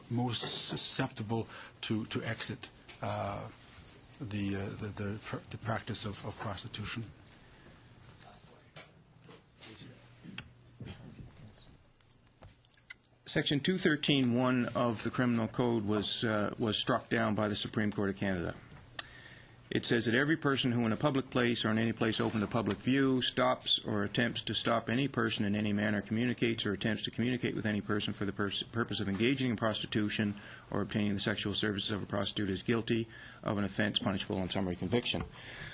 most susceptible to exit the practice of prostitution. Section 213(1) of the Criminal Code was struck down by the Supreme Court of Canada. It says that every person who in a public place or in any place open to public view stops or attempts to stop any person in any manner, communicates or attempts to communicate with any person for the purpose of engaging in prostitution or obtaining the sexual services of a prostitute is guilty of an offense punishable on summary conviction.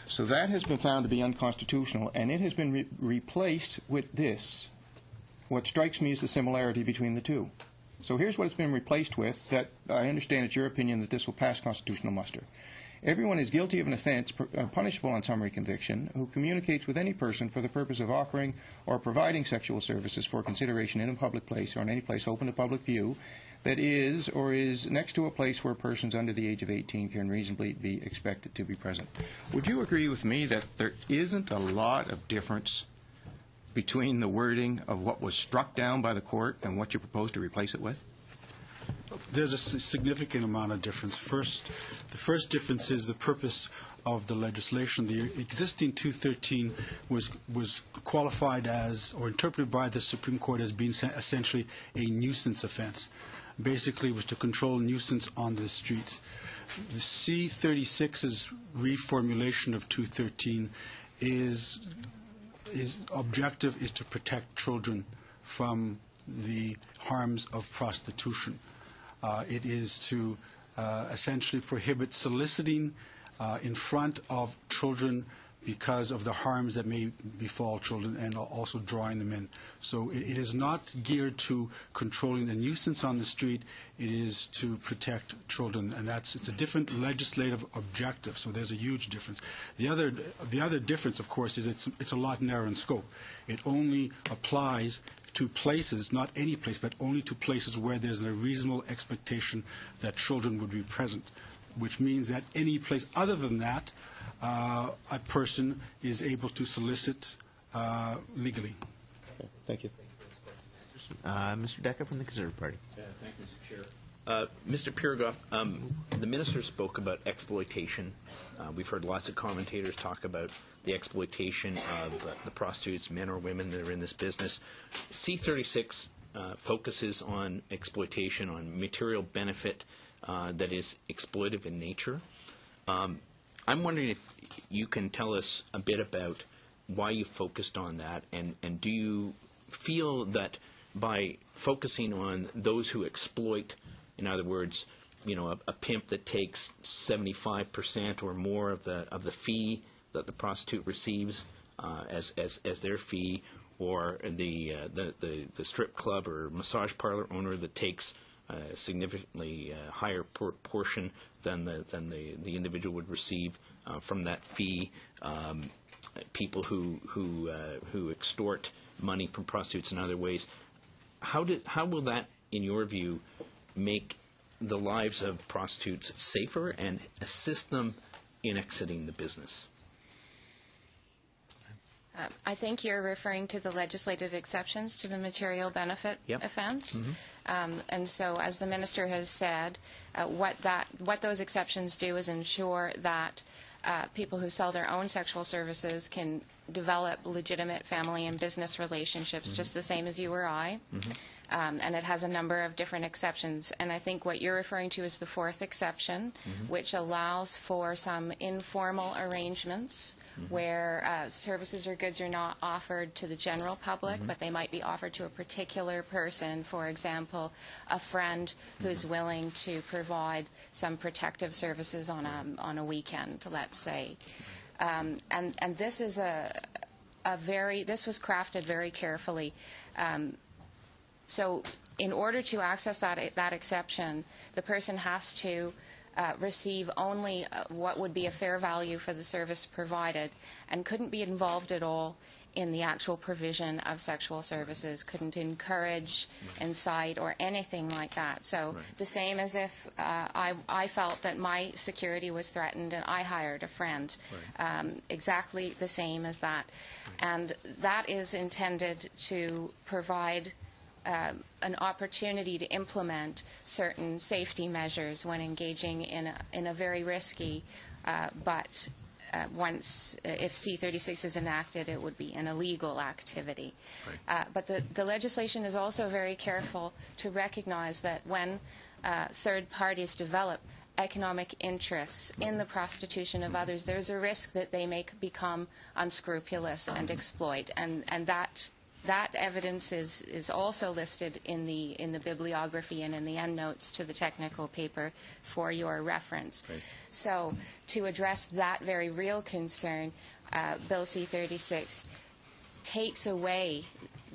So that has been found to be unconstitutional, and it has been replaced with this. What strikes me is the similarity between the two. So here's what it's been replaced with, that I understand it's your opinion that this will pass constitutional muster. Everyone is guilty of an offense punishable on summary conviction who communicates with any person for the purpose of offering or providing sexual services for consideration in a public place or in any place open to public view that is or is next to a place where persons under the age of 18 can reasonably be expected to be present. Would you agree with me that there isn't a lot of difference between the wording of what was struck down by the court and what you propose to replace it with? There's a significant amount of difference. The first difference is the purpose of the legislation. The existing 213 was qualified as or interpreted by the Supreme Court as being essentially a nuisance offense. Basically, it was to control nuisance on the street. The C-36's reformulation of 213 is objective is to protect children from the harms of prostitution. It is to essentially prohibit soliciting in front of children because of the harms that may befall children, and also drawing them in. So it is not geared to controlling the nuisance on the street. It is to protect children, and it's a different legislative objective. So there's a huge difference. The other difference, of course, is it's a lot narrower in scope. It only applies to places, not any place, but only to places where there's a reasonable expectation that children would be present, which means that any place other than that, a person is able to solicit legally. Okay. Thank you. Mr. Decker from the Conservative Party. Thank you, Mr. Chair. Mr. Pirogov, the minister spoke about exploitation. We've heard lots of commentators talk about the exploitation of the prostitutes, men or women that are in this business. C-36 focuses on exploitation, on material benefit that is exploitive in nature. I'm wondering if you can tell us a bit about why you focused on that, and do you feel that by focusing on those who exploit, in other words, a pimp that takes 75% or more of the fee that the prostitute receives as their fee, or the strip club or massage parlor owner that takes a significantly higher portion than the individual would receive from that fee. People who extort money from prostitutes in other ways. How will that, in your view, make the lives of prostitutes safer and assist them in exiting the business? I think you're referring to the legislated exceptions to the material benefit offense. Mm-hmm. And so, as the minister has said, what those exceptions do is ensure that people who sell their own sexual services can develop legitimate family and business relationships, just the same as you or I. Mm-hmm. And it has a number of different exceptions. And I think what you're referring to is the fourth exception, which allows for some informal arrangements where services or goods are not offered to the general public, but they might be offered to a particular person, for example, a friend who's willing to provide some protective services on a weekend, let's say. And this is this was crafted very carefully. So in order to access that exception, the person has to receive only what would be a fair value for the service provided, and couldn't be involved at all in the actual provision of sexual services, couldn't encourage, incite, or anything like that. So the same as if I felt that my security was threatened and I hired a friend, exactly the same as that. And that is intended to provide an opportunity to implement certain safety measures when engaging in a very risky, but if C-36 is enacted, it would be an illegal activity. But the legislation is also very careful to recognize that when third parties develop economic interests in the prostitution of others, there's a risk that they may become unscrupulous and exploit, and that evidence is also listed in the bibliography and in the endnotes to the technical paper for your reference. So to address that very real concern, Bill C-36 takes away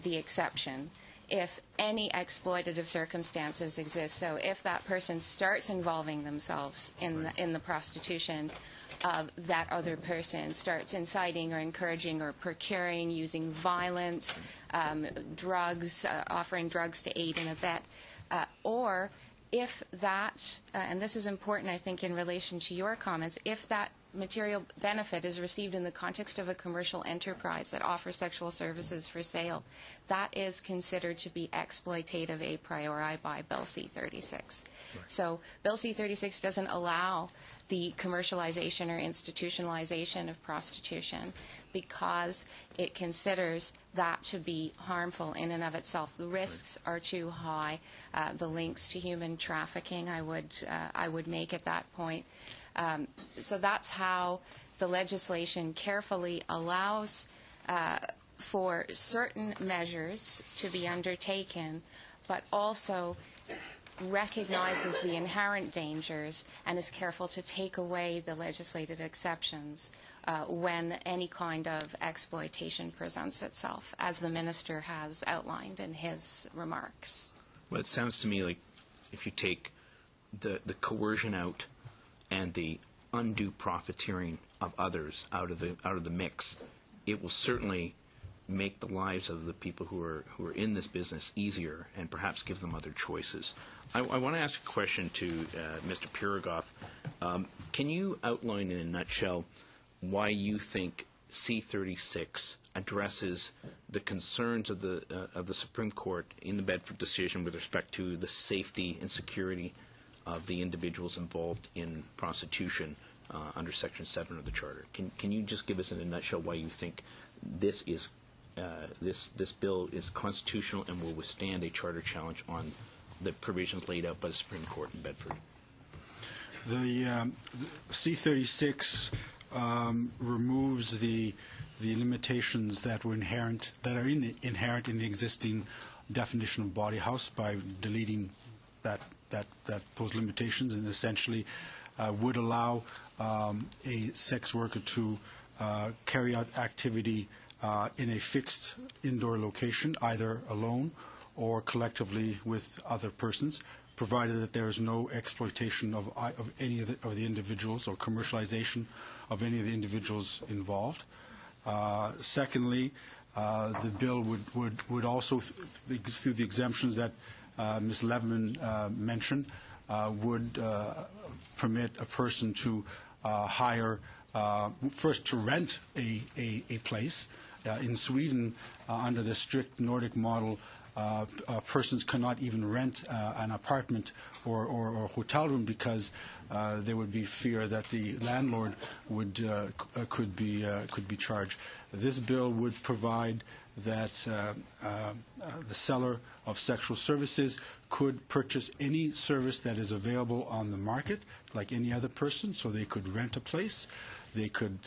the exception if any exploitative circumstances exist. So if that person starts involving themselves in the prostitution of that other person, starts inciting or encouraging or procuring, using violence, drugs, offering drugs to aid and abet, or if that, and this is important I think in relation to your comments, if that material benefit is received in the context of a commercial enterprise that offers sexual services for sale, that is considered to be exploitative a priori by Bill C-36. So Bill C-36 doesn't allow the commercialization or institutionalization of prostitution because it considers that to be harmful in and of itself. The risks are too high. The links to human trafficking I would make at that point. So that's how the legislation carefully allows for certain measures to be undertaken, but also recognizes the inherent dangers and is careful to take away the legislated exceptions when any kind of exploitation presents itself, as the minister has outlined in his remarks. Well, it sounds to me like if you take the coercion out and the undue profiteering of others out of the mix, it will certainly make the lives of the people who are in this business easier and perhaps give them other choices. I want to ask a question to Mr. Pirogoff. Can you outline in a nutshell why you think C-36 addresses the concerns of the Supreme Court in the Bedford decision with respect to the safety and security of the individuals involved in prostitution under Section 7 of the Charter? Can you just give us in a nutshell why you think this is this bill is constitutional and will withstand a charter challenge on the provisions laid out by the Supreme Court in Bedford? The C-36 removes the limitations that were inherent in the existing definition of bawdy house by deleting those limitations, and essentially would allow a sex worker to carry out activity in a fixed indoor location, either alone or collectively with other persons, provided that there is no exploitation of any of the individuals or commercialization of any of the individuals involved. Secondly, the bill would also, through the exemptions that Ms. Leveman mentioned, would permit a person to hire, first to rent a place. In Sweden, under the strict Nordic model, persons cannot even rent an apartment or hotel room because there would be fear that the landlord could be charged. This bill would provide that the seller of sexual services could purchase any service that is available on the market, like any other person, so they could rent a place. They could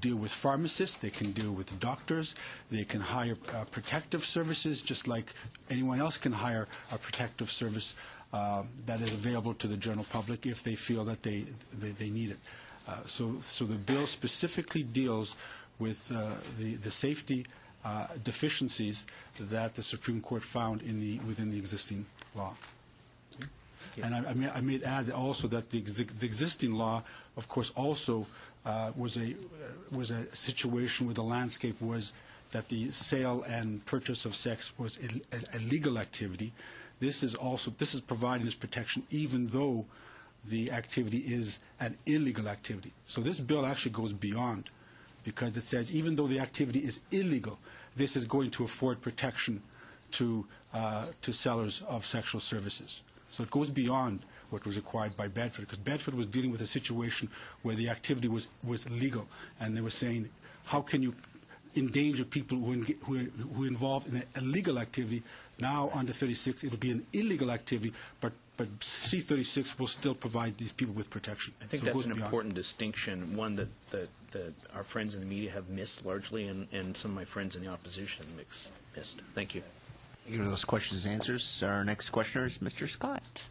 deal with pharmacists. They can deal with doctors. They can hire protective services, just like anyone else can hire a protective service that is available to the general public if they feel that they need it. So the bill specifically deals with the safety deficiencies that the Supreme Court found within the existing law. And I may add also that the existing law, of course, also was a situation where the landscape was that the sale and purchase of sex was a legal activity. This is providing this protection even though the activity is an illegal activity. So this bill actually goes beyond, because it says even though the activity is illegal, this is going to afford protection to sellers of sexual services. So it goes beyond what was required by Bedford, because Bedford was dealing with a situation where the activity was legal, and they were saying, how can you endanger people who are involved in an illegal activity? Now, under 36, it will be an illegal activity, but C-36 will still provide these people with protection. I think that's an important distinction, one that our friends in the media have missed largely, and some of my friends in the opposition missed. Thank you. Thank you for those questions and answers. Our next questioner is Mr. Scott.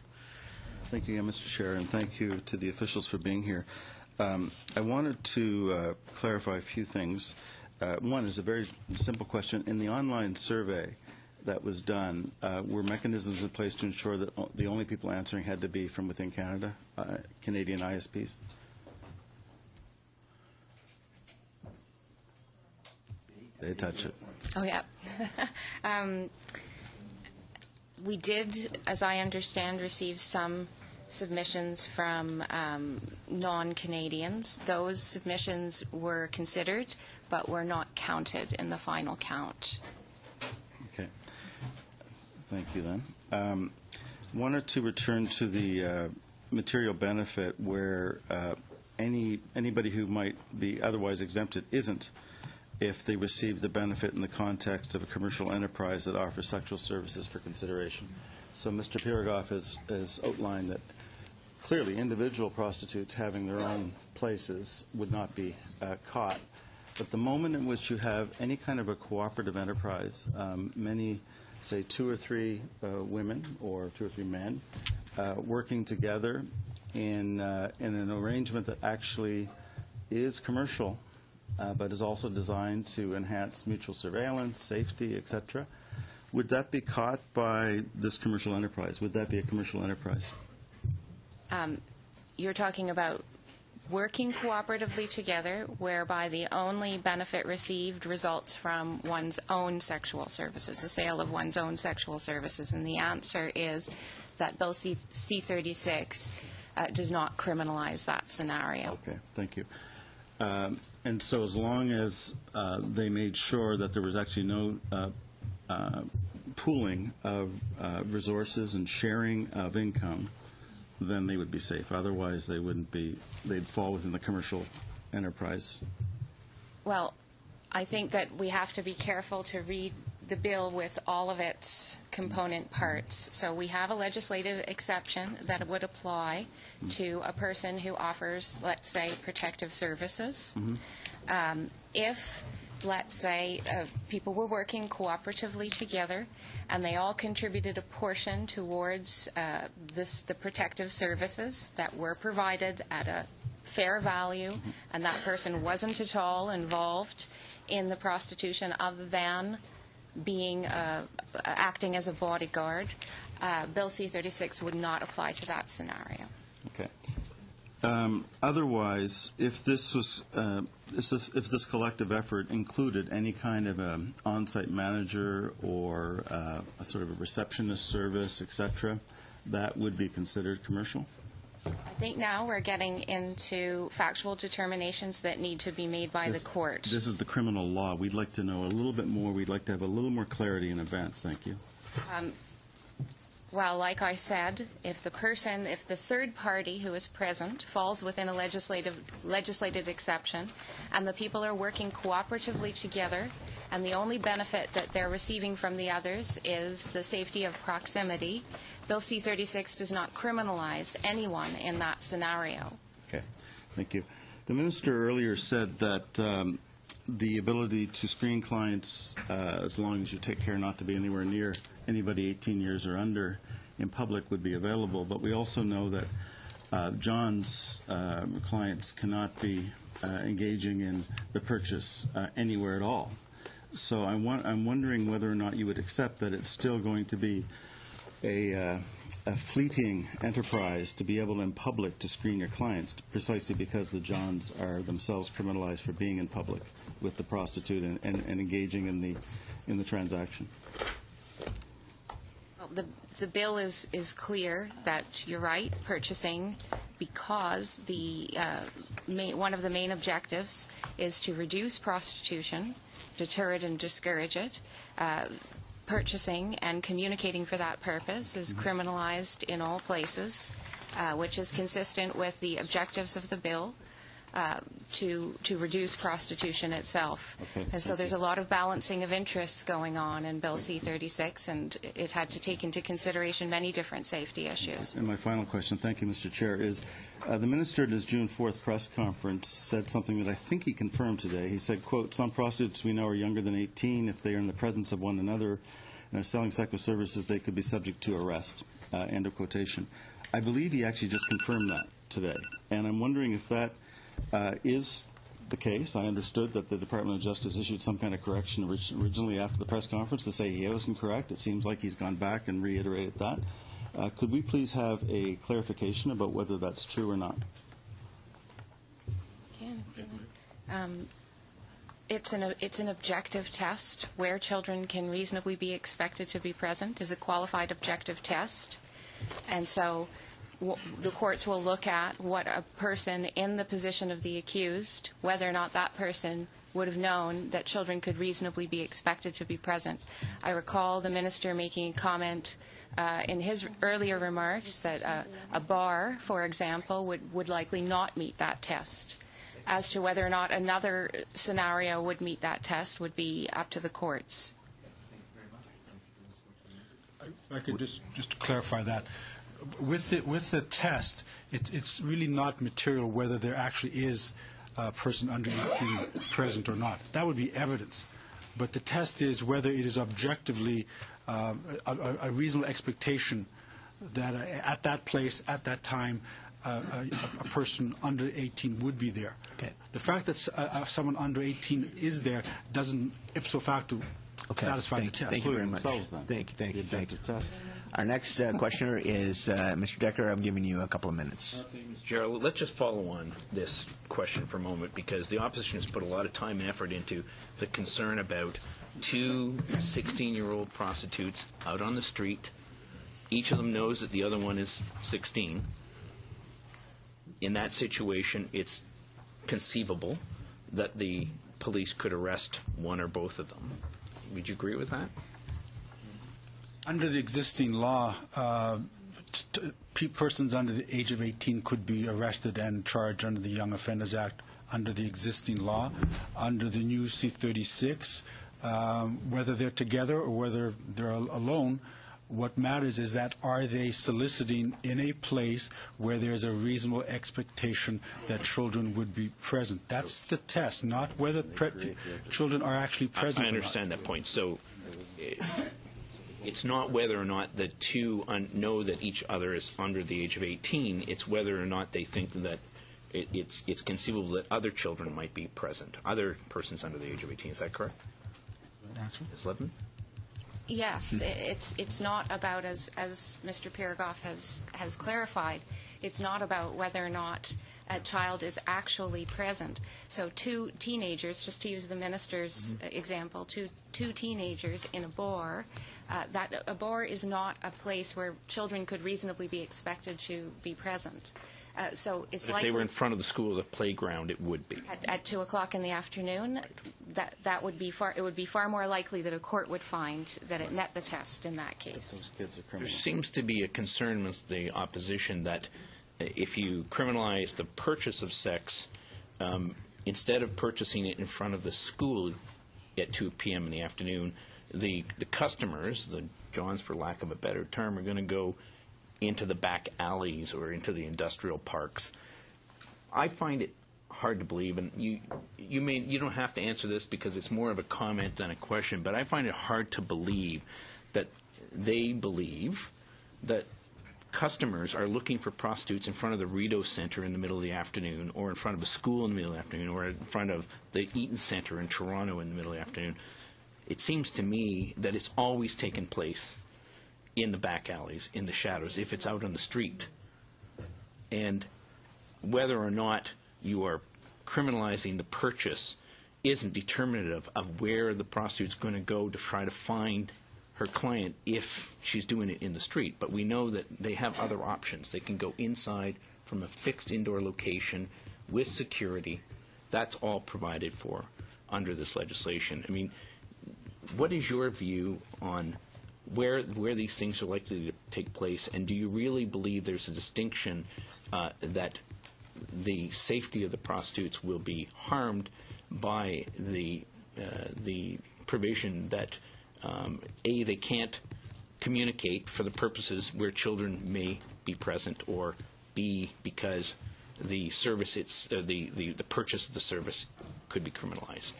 Thank you, Mr. Chair, and thank you to the officials for being here. I wanted to clarify a few things. One is a very simple question. In the online survey that was done, were mechanisms in place to ensure that the only people answering had to be from within Canada, Canadian ISPs? They touch it. Oh, yeah. We did, as I understand, receive some submissions from non-Canadians. Those submissions were considered, but were not counted in the final count. Okay. Thank you, then. Wanted to return to the material benefit where anybody who might be otherwise exempted isn't, if they receive the benefit in the context of a commercial enterprise that offers sexual services for consideration. So Mr. Pirogoff has outlined that clearly individual prostitutes having their own places would not be caught. But the moment in which you have any kind of a cooperative enterprise, many, say 2 or 3 women or 2 or 3 men working together in an arrangement that actually is commercial, but is also designed to enhance mutual surveillance, safety, etc. Would that be caught by this commercial enterprise? Would that be a commercial enterprise? You're talking about working cooperatively together, whereby the only benefit received results from one's own sexual services, the sale of one's own sexual services. And the answer is that Bill C-36 does not criminalize that scenario. Okay, thank you. And so as long as they made sure that there was actually no pooling of resources and sharing of income, then they would be safe. Otherwise, they wouldn't be. They'd fall within the commercial enterprise. Well, I think that we have to be careful to read the bill with all of its component parts. So we have a legislative exception that would apply to a person who offers, let's say, protective services. If, let's say, people were working cooperatively together and they all contributed a portion towards the protective services that were provided at a fair value, and that person wasn't at all involved in the prostitution other than being acting as a bodyguard, Bill C-36 would not apply to that scenario. Okay. Otherwise, if this was if this collective effort included any kind of an on-site manager or a sort of a receptionist service, etc., that would be considered commercial? I think now we're getting into factual determinations that need to be made by the court. This is the criminal law. We'd like to know a little bit more. We'd like to have a little more clarity in advance. Thank you. Well, like I said, if the third party who is present falls within a legislative exception, and the people are working cooperatively together, and the only benefit that they're receiving from the others is the safety of proximity, Bill C-36 does not criminalize anyone in that scenario. Okay. Thank you. The minister earlier said that the ability to screen clients, as long as you take care not to be anywhere near anybody 18 years or under in public, would be available. But we also know that John's clients cannot be engaging in the purchase anywhere at all. So I'm wondering whether or not you would accept that it's still going to be a fleeting enterprise to be able in public to screen your clients, precisely because the Johns are themselves criminalized for being in public with the prostitute and engaging in the transaction. Well, the bill is clear that you're right, purchasing, because one of the main objectives is to reduce prostitution, deter it and discourage it. Purchasing and communicating for that purpose is criminalized in all places, which is consistent with the objectives of the bill to reduce prostitution itself. Okay. And so there's a lot of balancing of interests going on in Bill C-36, and it had to take into consideration many different safety issues. And my final question, thank you, Mr. Chair, is the minister at his June 4th press conference said something that I think he confirmed today. He said, quote, "Some prostitutes we know are younger than 18. If they are in the presence of one another and are selling sexual services, they could be subject to arrest," end of quotation. I believe he actually just confirmed that today. And I'm wondering if that is the case. I understood that the Department of Justice issued some kind of correction originally after the press conference to say he wasn't correct. It seems like he's gone back and reiterated that. Could we please have a clarification about whether that's true or not? It's an objective test. Where children can reasonably be expected to be present is a qualified objective test. And so the courts will look at what a person in the position of the accused, whether or not that person would have known that children could reasonably be expected to be present. I recall the minister making a comment in his earlier remarks that a bar, for example, would likely not meet that test. As to whether or not another scenario would meet that test would be up to the courts. If I could just to clarify that. With the test, it's really not material whether there actually is a person under 18 present or not. That would be evidence. But the test is whether it is objectively a reasonable expectation that at that place, at that time, a person under 18 would be there. Okay. The fact that someone under 18 is there doesn't ipso facto satisfy the test. Thank you very much. Thank you. Our next questioner is Mr. Decker. I'm giving you a couple of minutes. Gerald, let's just follow on this question for a moment, because the opposition has put a lot of time and effort into the concern about two 16-year-old prostitutes out on the street. Each of them knows that the other one is 16. In that situation, it's conceivable that the police could arrest one or both of them. Would you agree with that? Under the existing law, persons under the age of 18 could be arrested and charged under the Young Offenders Act under the existing law. Under the new C-36, whether they're together or whether they're alone, what matters is that are they soliciting in a place where there's a reasonable expectation that children would be present. That's the test, not whether children are actually present. I understand that point. So it's not whether or not the two know that each other is under the age of 18. It's whether or not they think that it's conceivable that other children might be present, other persons under the age of 18. Is that correct? Ms. Levin? Yes, it's not about, as Mr. Pirogov has clarified, it's not about whether or not a child is actually present. So two teenagers, just to use the minister's example, two teenagers in a bar, that a bar is not a place where children could reasonably be expected to be present. So it's if like they were in front of the school as a playground, it would be. At 2 o'clock in the afternoon, that would be far. It would be far more likely that a court would find that it met the test in that case. There seems to be a concern amongst the opposition that if you criminalize the purchase of sex, instead of purchasing it in front of the school at 2 p.m. in the afternoon, the customers, the Johns for lack of a better term, are going to go into the back alleys or into the industrial parks. I find it hard to believe, and you don't have to answer this because it's more of a comment than a question, but I find it hard to believe that they believe that customers are looking for prostitutes in front of the Rideau Center in the middle of the afternoon, or in front of a school in the middle of the afternoon, or in front of the Eaton Center in Toronto in the middle of the afternoon. It seems to me that it's always taken place in the back alleys, in the shadows, if it's out on the street. And whether or not you are criminalizing the purchase isn't determinative of where the prostitute's going to go to try to find her client if she's doing it in the street. But we know that they have other options. They can go inside from a fixed indoor location with security. That's all provided for under this legislation. I mean, what is your view on where these things are likely to take place, and do you really believe there's a distinction that the safety of the prostitutes will be harmed by the provision that A, they can't communicate for the purposes where children may be present, or B, because the service the purchase of the service could be criminalized?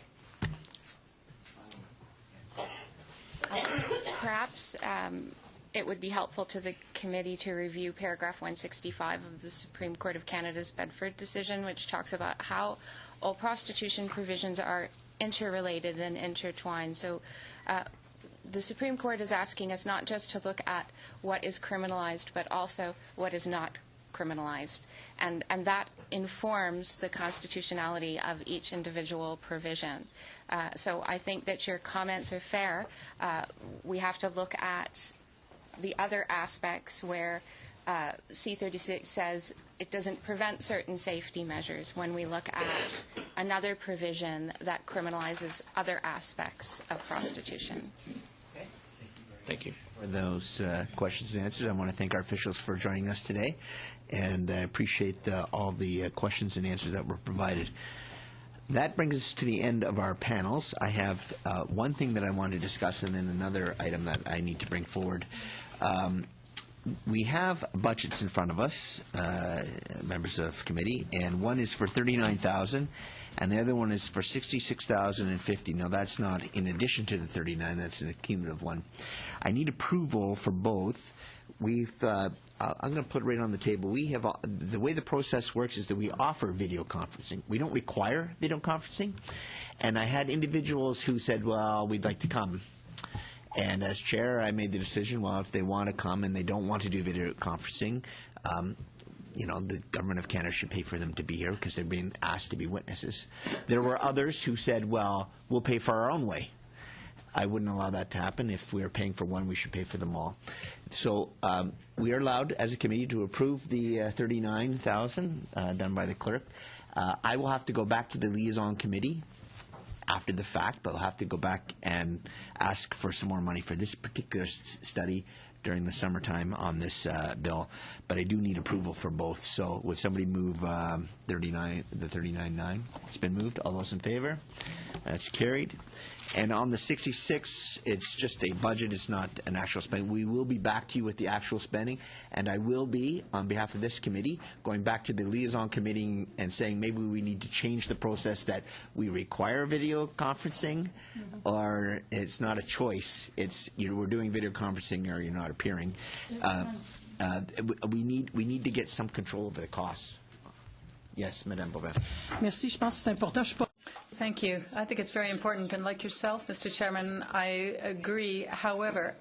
Perhaps it would be helpful to the committee to review paragraph 165 of the Supreme Court of Canada's Bedford decision, which talks about how all prostitution provisions are interrelated and intertwined. So the Supreme Court is asking us not just to look at what is criminalized, but also what is not criminalized. And that informs the constitutionality of each individual provision. So I think that your comments are fair. We have to look at the other aspects where C-36 says it doesn't prevent certain safety measures when we look at another provision that criminalizes other aspects of prostitution. Thank you. For those questions and answers, I want to thank our officials for joining us today, and I appreciate all the questions and answers that were provided. That brings us to the end of our panels. I have one thing that I want to discuss and then another item that I need to bring forward. we have budgets in front of us, members of committee, and one is for $39,000, and the other one is for $66,050. Now, that's not in addition to the 39; that's an cumulative one. I need approval for both. I'm going to put it right on the table. We have the way the process works is that we offer video conferencing. We don't require video conferencing, and I had individuals who said, "Well, we'd like to come." And as chair, I made the decision, well, if they want to come and they don't want to do video conferencing, the government of Canada should pay for them to be here because they're being asked to be witnesses. There were others who said, well, we'll pay for our own way. I wouldn't allow that to happen. If we are paying for one, we should pay for them all. So we are allowed, as a committee, to approve the $39,000 done by the clerk. I will have to go back to the liaison committee after the fact, but I'll have to go back and ask for some more money for this particular study during the summertime on this bill. But I do need approval for both. So would somebody move the 39.9? It's been moved. All those in favor? That's carried. And on the 66, it's just a budget. It's not an actual spending. We will be back to you with the actual spending, and I will be, on behalf of this committee, going back to the liaison committee and saying maybe we need to change the process that we require video conferencing, or it's not a choice. It's we're doing video conferencing or you're not appearing. We need to get some control over the costs. Yes, Madame Boivin. Merci. Je pense que c'est important. Je suis pas Thank you. I think it's very important, and like yourself, Mr. Chairman, I agree. However,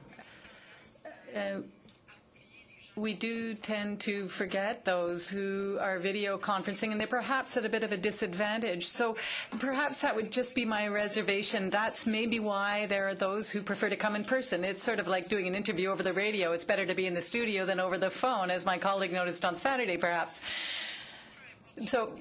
we do tend to forget those who are video conferencing, and they're perhaps at a bit of a disadvantage. So perhaps that would just be my reservation. That's maybe why there are those who prefer to come in person. It's sort of like doing an interview over the radio. It's better to be in the studio than over the phone, as my colleague noticed on Saturday, perhaps. So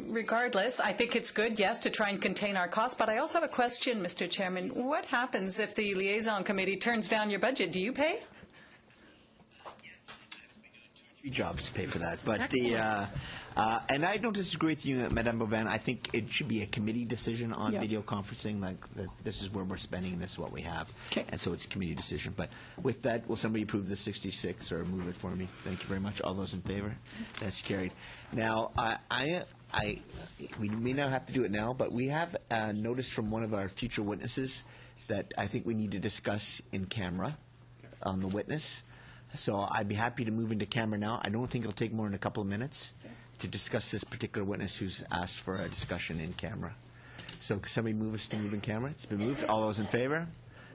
regardless, I think it's good, yes, to try and contain our costs. But I also have a question, Mr. Chairman. What happens if the liaison committee turns down your budget? Do you pay? Jobs to pay for that, but and I don't disagree with you, Madame Boivin. I think it should be a committee decision on video conferencing. Like this is where we're spending, and this is what we have, and so it's a committee decision. But with that, will somebody approve the 66 or move it for me? Thank you very much. All those in favor? That's carried. Now, we may not have to do it now, but we have notice from one of our future witnesses that I think we need to discuss in camera on the witness. So I'd be happy to move into camera now. I don't think it'll take more than a couple of minutes to discuss this particular witness who's asked for a discussion in camera. So can somebody move us to move in camera? It's been moved. All those in favor?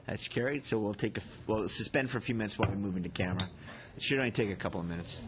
That's carried. So we'll suspend for a few minutes while we move into camera. It should only take a couple of minutes.